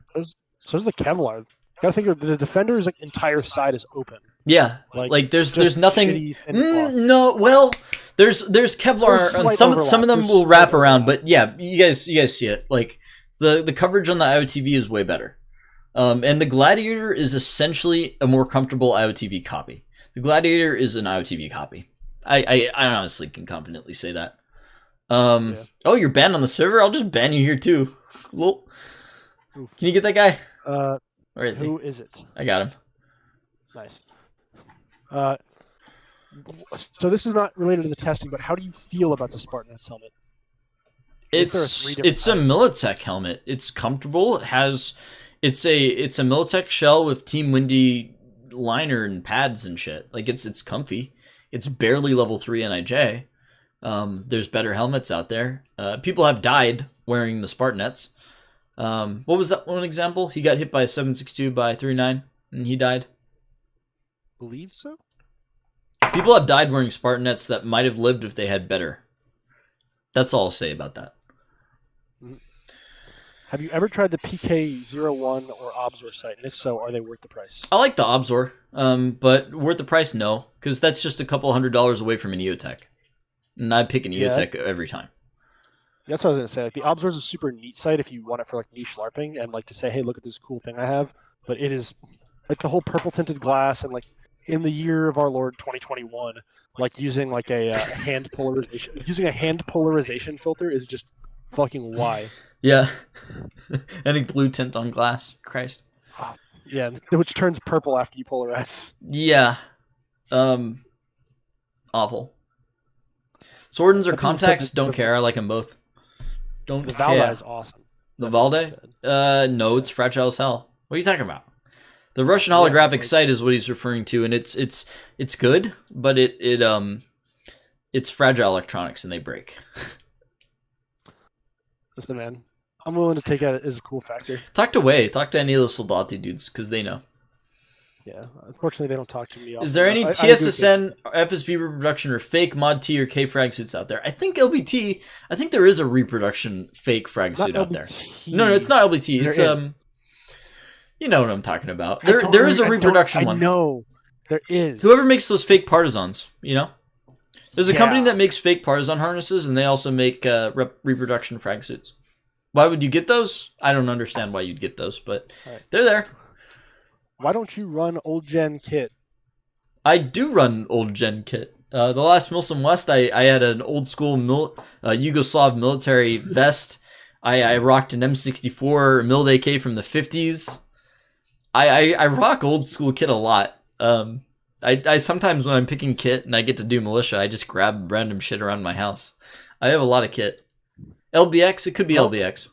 So is the Kevlar. You gotta think of the Defender's like entire side is open. Yeah, like there's nothing. No, well, there's Kevlar. There's Some of them will wrap around, but yeah, you guys see it. Like the coverage on the IOTV is way better. And the Gladiator is essentially a more comfortable IOTV copy. The Gladiator is an IOTV copy. I honestly can confidently say that. Oh, you're banned on the server? I'll just ban you here too. Cool. Can you get that guy? Where is he? Who is it? I got him. Nice. So this is not related to the testing, but how do you feel about the Spartanets helmet? It's a Militech helmet. It's comfortable. It's a Militech shell with Team Windy liner and pads and shit. Like it's comfy. It's barely level 3 NIJ. There's better helmets out there. People have died wearing the Spartanets. What was that one example? He got hit by a 7.62 by 3.9 and he died. Believe so? People have died wearing Spartanets that might have lived if they had better. That's all I'll say about that. Have you ever tried the PK01 or Obzor sight? And if so, are they worth the price? I like the Obzor, but worth the price, no, because that's just a couple $100 away from an EOTech, and I pick an EOTech every time. That's what I was gonna say. Like the Obzor is a super neat sight if you want it for like niche LARPing and like to say, hey, look at this cool thing I have. But it is like the whole purple tinted glass and like in the year of our Lord 2021, like using like a hand polarization filter is just fucking why. Yeah, any blue tint on glass, Christ. Yeah, which turns purple after you polarize. Yeah, awful. Swordens or contacts? Don't care. I like them both. Don't the care. Valdi is awesome. The Valdi? No, it's fragile as hell. What are you talking about? The Russian holographic sight is what he's referring to, and it's good, but it's fragile electronics and they break. Listen, man, I'm willing to take that as a cool factor. Talk to any of the Soldati dudes because they know. Yeah, unfortunately they don't talk to me. Is there any TSSN, FSP reproduction, or fake Mod T or K frag suits out there? I think LBT. I think there is a reproduction fake frag suit out there. No, it's not LBT. It's you know what I'm talking about. There is a reproduction one. I know there is. Whoever makes those fake partisans, you know. There's a company that makes fake partisan harnesses, and they also make reproduction frag suits. Why would you get those? I don't understand why you'd get those, but they're there. Why don't you run old gen kit? I do run old gen kit. The last Milsim West, I had an old school Yugoslav military vest. I rocked an M64 Mild AK from the 50s. I rock old school kit a lot. I sometimes when I'm picking kit and I get to do militia, I just grab random shit around my house. I have a lot of kit. LBX, it could be LBX.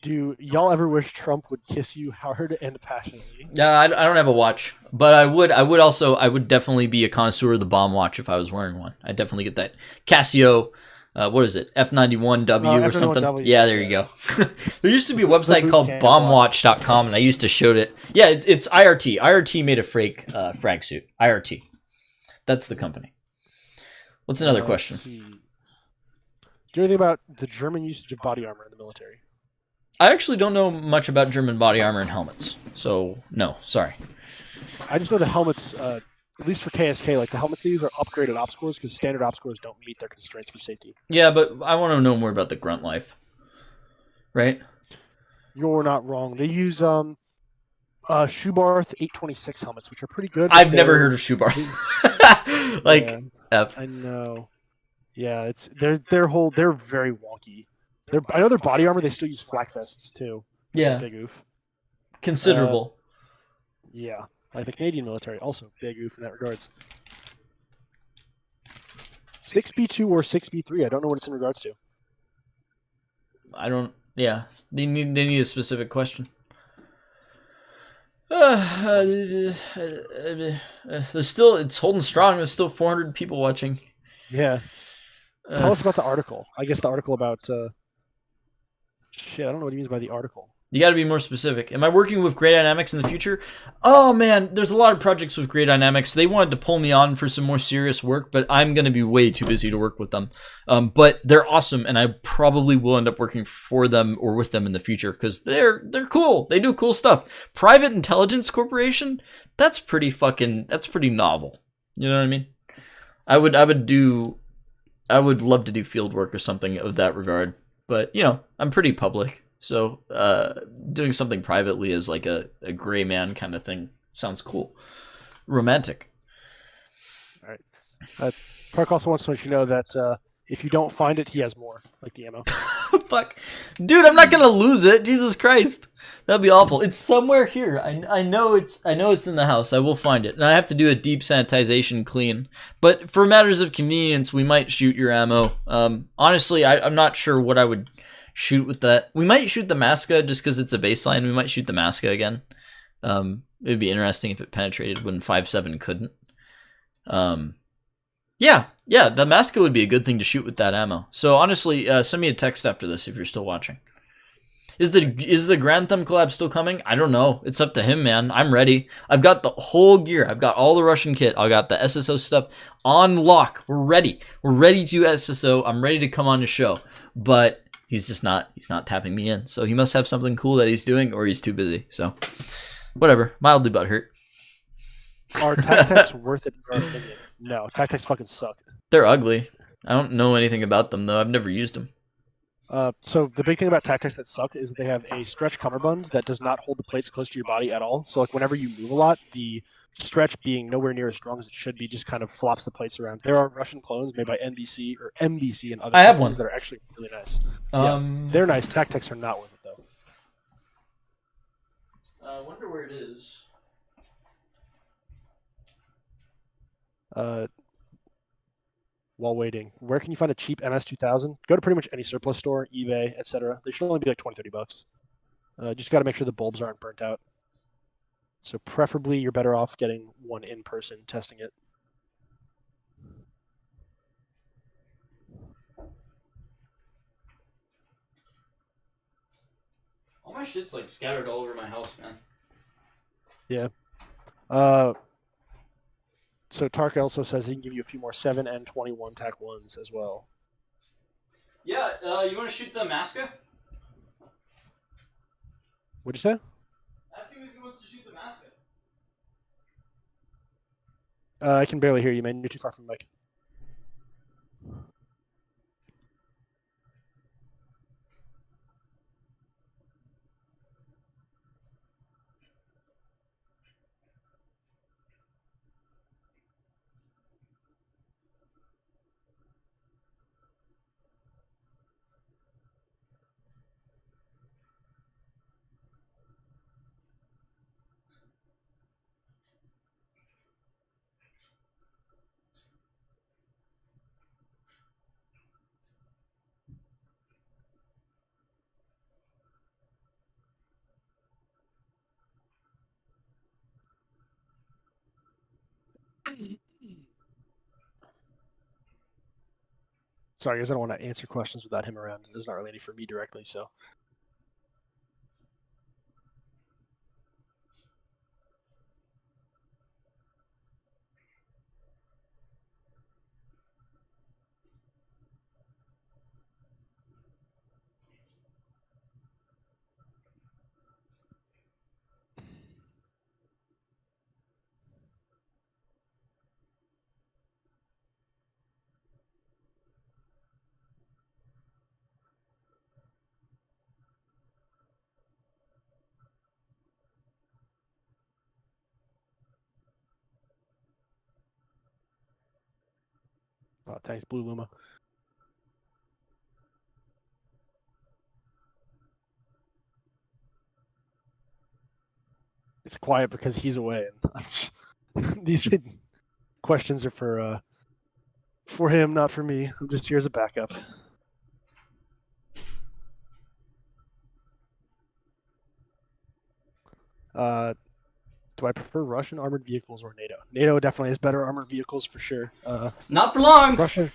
Do y'all ever wish Trump would kiss you hard and passionately? Yeah, I don't have a watch, but I would definitely be a connoisseur of the bomb watch if I was wearing one. I'd definitely get that Casio. What is it? F91W or something? F91W, yeah, there you go. There used to be a website called bombwatch.com, and I used to show it. Yeah, it's IRT. IRT made a fake frag suit. IRT. That's the company. What's another question? Do you know anything about the German usage of body armor in the military? I actually don't know much about German body armor and helmets, so no, sorry. I just know the helmets, at least for KSK, like the helmets they use are upgraded op scores because standard op scores don't meet their constraints for safety. Yeah, but I want to know more about the grunt life. Right? You're not wrong. They use Schubarth 826 helmets, which are pretty good. I've never heard of Schubarth. I know. Yeah, they're very wonky. I know their body armor. They still use flak vests too. Yeah, big oof. Considerable. Yeah, like the Canadian military, also big oof in that regards. 6B2 or 6B3. I don't know what it's in regards to. I don't. Yeah, they need a specific question. It's holding strong. There's still 400 people watching. Yeah. Tell us about the article. I guess the article about. Shit, I don't know what he means by the article. You got to be more specific. Am I working with Grey Dynamics in the future? Oh man, there's a lot of projects with Grey Dynamics. They wanted to pull me on for some more serious work, but I'm going to be way too busy to work with them. But they're awesome, and I probably will end up working for them or with them in the future because they're cool. They do cool stuff. Private Intelligence Corporation? That's pretty novel. You know what I mean? I would love to do field work or something of that regard. But, you know, I'm pretty public. So doing something privately as like a gray man kind of thing sounds cool. Romantic. All right. Park also wants to let you know that if you don't find it, he has more, like the ammo. Fuck. Dude, I'm not going to lose it. Jesus Christ. That'd be awful. It's somewhere here. I know it's in the house. I will find it. And I have to do a deep sanitization clean. But for matters of convenience, we might shoot your ammo. Honestly, I'm not sure what I would shoot with that. We might shoot the Masca just because it's a baseline. We might shoot the Masca again. It'd be interesting if it penetrated when 5.7 couldn't. Yeah, the Masca would be a good thing to shoot with that ammo. So honestly, send me a text after this if you're still watching. Is the Grantham collab still coming? I don't know. It's up to him, man. I'm ready. I've got the whole gear. I've got all the Russian kit. I got the SSO stuff on lock. We're ready. We're ready to do SSO. I'm ready to come on the show. But he's just not. He's not tapping me in. So he must have something cool that he's doing, or he's too busy. So whatever. Mildly butthurt. Are tactics worth it in your opinion? No, tactics fucking suck. They're ugly. I don't know anything about them though. I've never used them. So the big thing about tactics that suck is that they have a stretch cummerbund that does not hold the plates close to your body at all. So like whenever you move a lot, the stretch being nowhere near as strong as it should be just kind of flops the plates around. There are Russian clones made by NBC or MBC and other I have companies one. that are actually really nice. Yeah, they're nice. Tactics are not worth it though. I wonder where it is. While waiting, where can you find a cheap MS2000? Go to pretty much any surplus store, eBay, etc. They should only be like 20, 30 bucks. Just got to make sure the bulbs aren't burnt out. So preferably you're better off getting one in person, testing it. All my shit's like scattered all over my house, man. Yeah. So Tark also says he can give you a few more 7 and 21 TAC 1s as well. Yeah, you want to shoot the Masca? What'd you say? Ask him if he wants to shoot the Masca. I can barely hear you, man. You're too far from the mic. Sorry, guys, I don't want to answer questions without him around. There's not really any for me directly, so. Oh, thanks, Blue Luma. It's quiet because he's away. These questions are for him, not for me. I'm just here as a backup. Do I prefer Russian armored vehicles or NATO? NATO definitely has better armored vehicles for sure. Not for long. Russia,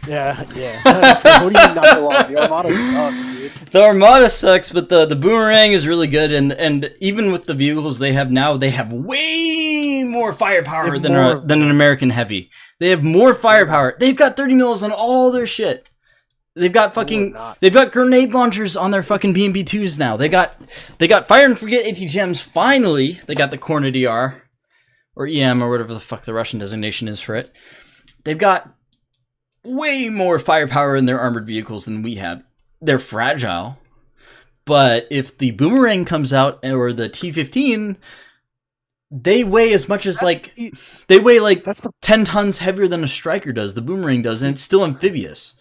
yeah. What do you mean not for long? The Armada sucks, dude. The Armada sucks, but the Boomerang is really good, and even with the vehicles they have now, they have way more firepower than an American heavy. They have more firepower. They've got 30 mils on all their shit. They've got they've got grenade launchers on their fucking BMP2s now. They got fire and forget ATGMs. Finally, they got the Kornet ER or EM or whatever the fuck the Russian designation is for it. They've got way more firepower in their armored vehicles than we have. They're fragile, but if the Boomerang comes out or the T-15, they weigh as much as they weigh like 10 tons heavier than a Striker does. The Boomerang does, and it's still amphibious.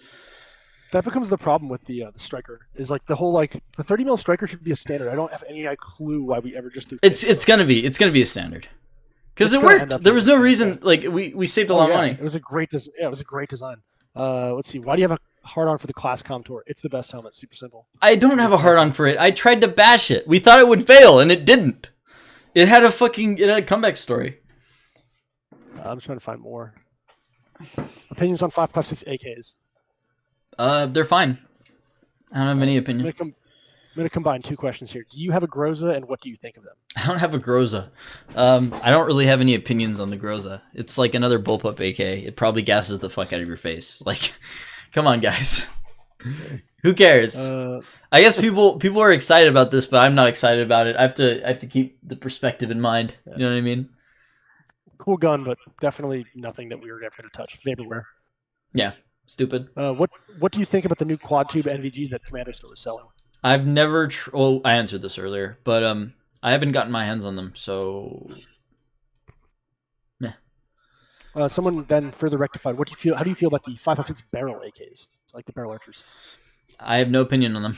That becomes the problem with the Striker. Is like the whole the 30 mil Striker should be a standard. I don't have any clue why we ever just do. It's gonna be a standard because it worked. There was no reason we saved a lot of money. It was a great design. Let's see. Why do you have a hard on for the Class Tour? It's the best helmet. Super simple. I don't have a hard on for it. I tried to bash it. We thought it would fail, and it didn't. It had a comeback story. I'm trying to find more opinions on 5.56 AKs. They're fine. I don't have any opinion. going to combine two questions here. Do you have a Groza, and what do you think of them? I don't have a Groza. I don't really have any opinions on the Groza. It's like another bullpup AK. It probably gasses the fuck out of your face. Like, come on, guys. Who cares? I guess people are excited about this, but I'm not excited about it. I have to keep the perspective in mind. You know what I mean? Cool gun, but definitely nothing that we were ever going to touch. Vaporware. Yeah, stupid. What do you think about the new quad tube NVGs that Commander Store is selling? I've never. Well, I answered this earlier, but I haven't gotten my hands on them, so. Meh. Someone then further rectified. What do you feel? How do you feel about the 5.56 barrel AKs, like the barrel archers? I have no opinion on them.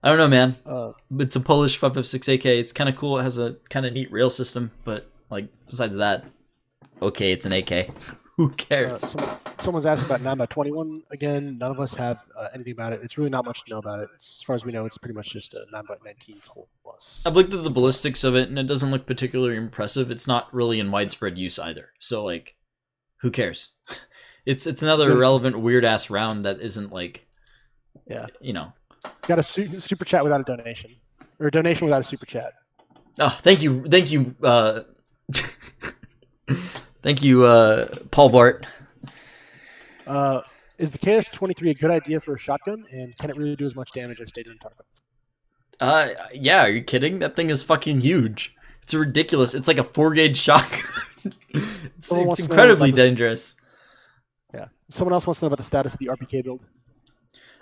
I don't know, man. It's a Polish 5.56 AK. It's kind of cool. It has a kind of neat rail system, but like besides that, okay, it's an AK. Who cares? Someone's asking about 9x21 again. None of us have anything about it. It's really not much to know about it. As far as we know, it's pretty much just a 9x19 plus. I've looked at the ballistics of it, and it doesn't look particularly impressive. It's not really in widespread use either. So like, who cares? It's another irrelevant weird ass round that isn't like, you know. Got a super chat without a donation, or a donation without a super chat. Oh, thank you, thank you, Paul Bart. Is the KS-23 a good idea for a shotgun, and can it really do as much damage as stated in Tarkov? Yeah, are you kidding? That thing is fucking huge. It's ridiculous. It's like a 4-gauge shotgun. it's incredibly dangerous. Yeah. Someone else wants to know about the status of the RPK build.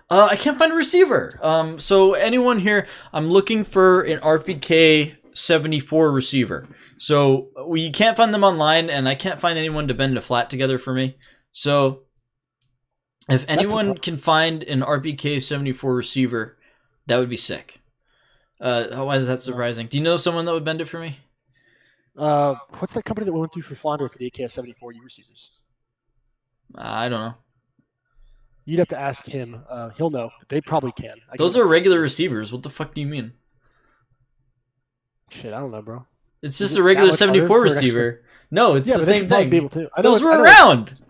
I can't find a receiver. So anyone here, I'm looking for an RPK 74 receiver. So we can't find them online, and I can't find anyone to bend a flat together for me. So if anyone can find an RPK 74 receiver, that would be sick. Why is that surprising? Do you know someone that would bend it for me? What's that company that we went through for Flounder for the AKS-74U receivers? I don't know. You'd have to ask him. He'll know. But they probably can. Those are regular receivers. What the fuck do you mean? Shit, I don't know, bro. It's just a regular 74 receiver. No, it's the same thing. Those were around.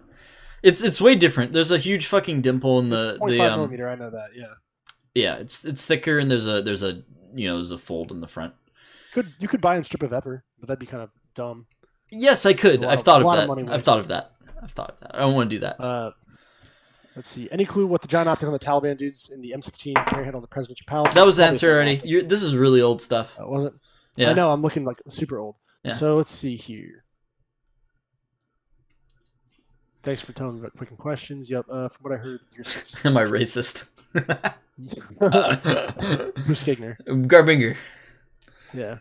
It's way different. There's a huge fucking dimple in the 0.5 millimeter. I know that. Yeah. Yeah, it's thicker, and there's a fold in the front. You could buy a strip of Epper, but that'd be kind of dumb. Yes, I could. I've thought of that. I've thought of that. I don't want to do that. Let's see. Any clue what the giant optic on the Taliban dudes in the M16 carry head on the presidential palace? That was the answer already. This is really old stuff. Was it? Yeah. I know. I'm looking like super old. Yeah. So let's see here. Thanks for telling me about quick questions. Yep. From what I heard, you're. Am I racist? Bruce Skigner. Garbinger. Yeah.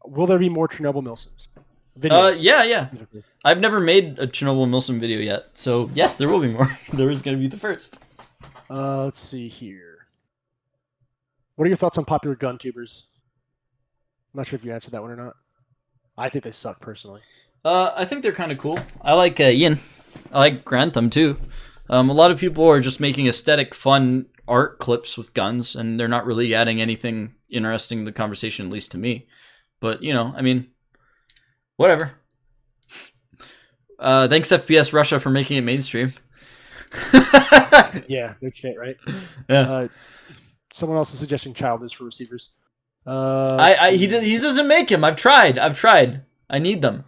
Will there be more Chernobyl Milsims? Yeah. I've never made a Chernobyl Milsim video yet, so yes, there will be more. There is going to be the first. Let's see here. What are your thoughts on popular gun tubers? I'm not sure if you answered that one or not. I think they suck personally. I think they're kind of cool. I like Ian. I like Grantham too. A lot of people are just making aesthetic, fun art clips with guns, and they're not really adding anything interesting to the conversation, at least to me. But, you know, I mean, whatever. Thanks FPS Russia for making it mainstream. Yeah, no shit, right? Yeah. Someone else is suggesting childers for receivers. He doesn't make him. I've tried. I need them.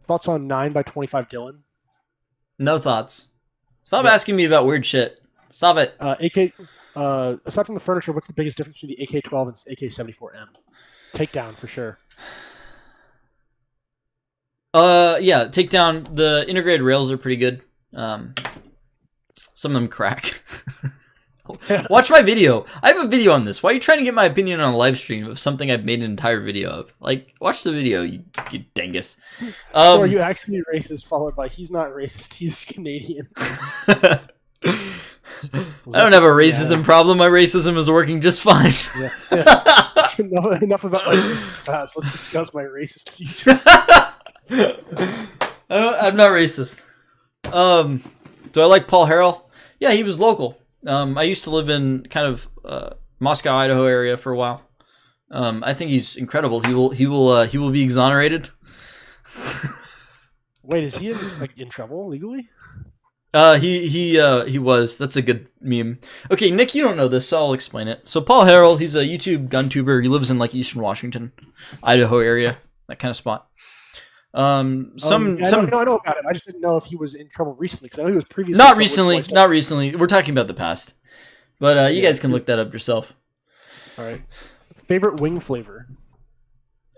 Thoughts on 9x25 Dylan? No thoughts. Stop asking me about weird shit. Stop it. Aside from the furniture, what's the biggest difference between the AK-12 and AK-74M? Takedown for sure. Yeah, takedown. The integrated rails are pretty good. Some of them crack. Watch my video. I have a video on this. Why are you trying to get my opinion on a live stream of something I've made an entire video of? Like, watch the video, you dingus. So are you actually racist, followed by he's not racist, he's Canadian? I don't have a racism problem. My racism is working just fine. Yeah. Enough about my racist past. Let's discuss my racist future. I'm not racist. Do I like Paul Harrell? Yeah, he was local. I used to live in kind of Moscow, Idaho area for a while. I think he's incredible. He will be exonerated. Wait, is he in trouble legally? He was. That's a good meme. Okay, Nick, you don't know this, so I'll explain it. So Paul Harrell, he's a YouTube gun tuber. He lives in like Eastern Washington, Idaho area, that kind of spot. I know about it. I just didn't know if he was in trouble recently because I know he was previously. Not recently. We're talking about the past. But you guys can look that up yourself. All right. Favorite wing flavor?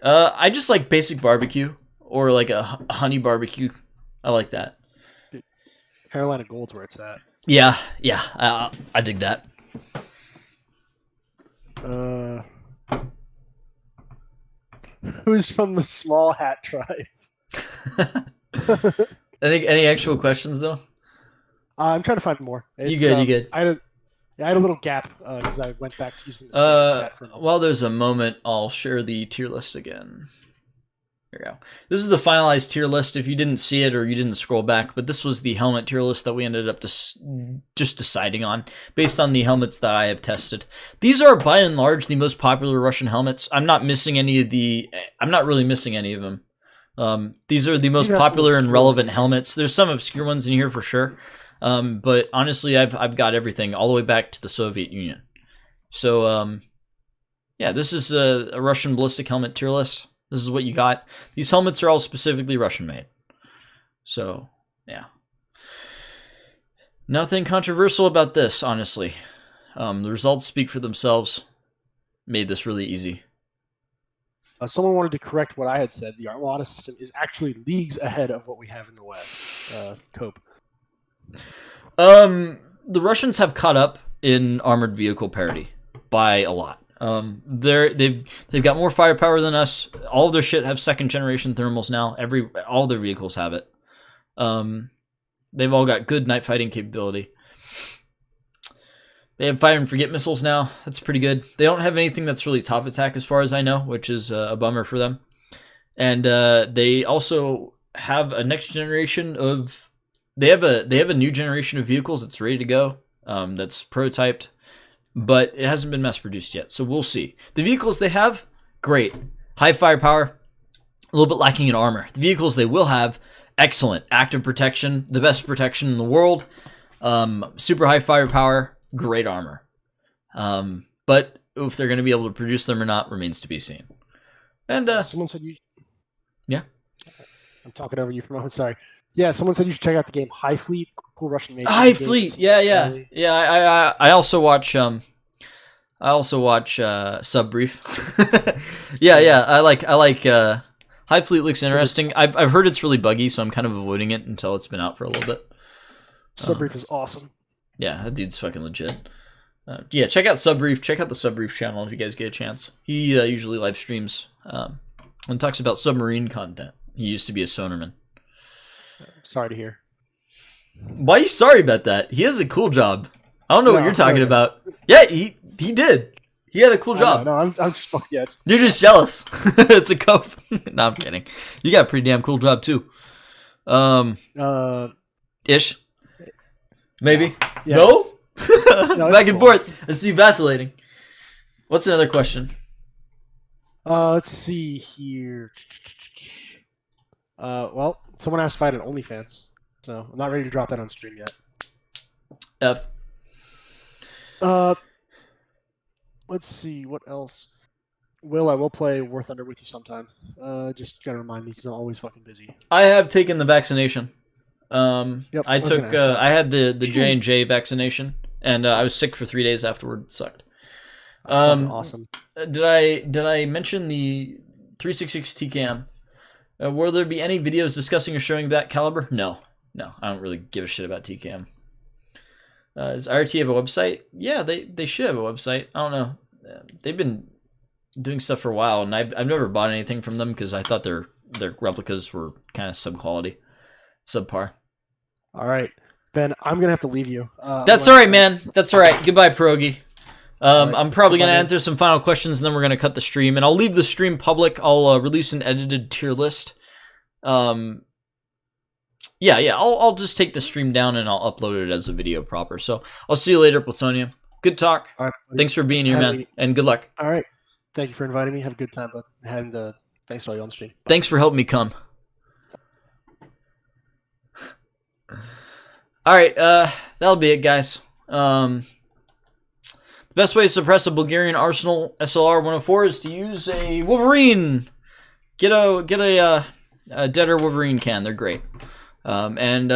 I just like basic barbecue or like a honey barbecue. I like that. Carolina Gold's where it's at. Yeah. I dig that. Who's from the Small Hat tribe? Any actual questions though? I'm trying to find more. You good. I had a little gap because I went back to using the chat for a moment. While there's a moment, I'll share the tier list again. Here we go. This is the finalized tier list. If you didn't see it or you didn't scroll back, but this was the helmet tier list that we ended up just deciding on based on the helmets that I have tested. These are by and large the most popular Russian helmets. I'm not really missing any of them. These are the most popular and relevant helmets. There's some obscure ones in here for sure. But honestly, I've got everything all the way back to the Soviet Union. So, yeah, this is a Russian ballistic helmet tier list. This is what you got. These helmets are all specifically Russian made. So, yeah. Nothing controversial about this, honestly. The results speak for themselves. Made this really easy. Someone wanted to correct what I had said. The Armada system is actually leagues ahead of what we have in the West. Cope. The Russians have caught up in armored vehicle parity by a lot. They've got more firepower than us. All of their shit have second generation thermals now. All their vehicles have it. They've all got good night fighting capability. They have fire and forget missiles now. That's pretty good. They don't have anything that's really top attack as far as I know, which is a bummer for them. And they also have a next generation of. They have a new generation of vehicles that's ready to go. That's prototyped. But it hasn't been mass produced yet, so we'll see. The vehicles they have, great. High firepower, a little bit lacking in armor. The vehicles they will have, excellent. Active protection, the best protection in the world. Super high firepower, great armor. But if they're going to be able to produce them or not remains to be seen. And someone said you. Yeah. I'm talking over you for a moment. Sorry. Yeah, someone said you should check out the game High Fleet. Cool Russian made. High Fleet, yeah. I also watch Sub Brief. yeah. I like High Fleet looks interesting. I've heard it's really buggy, so I'm kind of avoiding it until it's been out for a little bit. Sub Brief is awesome. Yeah, that dude's fucking legit. Yeah, check out Sub Brief. Check out the Sub Brief channel if you guys get a chance. He usually live streams and talks about submarine content. He used to be a sonarman. Sorry to hear. Why are you sorry about that? He has a cool job. I don't know what you're talking about. Yeah, he did. He had a cool job. No, I'm just You're just jealous. It's a cope. No, I'm kidding. You got a pretty damn cool job too. Ish. Maybe. Yeah, no? No, Back and forth. I see you vacillating. What's another question? Let's see here. Well, someone asked if I had an OnlyFans, so I'm not ready to drop that on stream yet. F. Let's see what else. I will play War Thunder with you sometime. Just gotta remind me because I'm always fucking busy. I have taken the vaccination. Yep, I took. I had the J&J vaccination, and I was sick for 3 days afterward. It sucked. Awesome. Did I mention the 366 TCAM? Will there be any videos discussing or showing that caliber? No. I don't really give a shit about TCAM. Does IRT have a website? Yeah, they should have a website. I don't know. They've been doing stuff for a while, and I've never bought anything from them because I thought their replicas were kind of subpar. All right, Ben, I'm gonna have to leave you. That's all right, man. That's all right. Goodbye, Pierogi. Right. I'm probably going to answer some final questions, and then we're going to cut the stream. And I'll leave the stream public. I'll release an edited tier list. Yeah. I'll just take the stream down, and I'll upload it as a video proper. So I'll see you later, Plutonium. Good talk. All right, thanks for being here, man, and good luck. All right. Thank you for inviting me. Have a good time, bud. And thanks for all you on the stream. Bye. Thanks for helping me come. All right, that'll be it, guys. The best way to suppress a Bulgarian Arsenal SLR 104 is to use a Wolverine. Get a Deader Wolverine can. They're great. And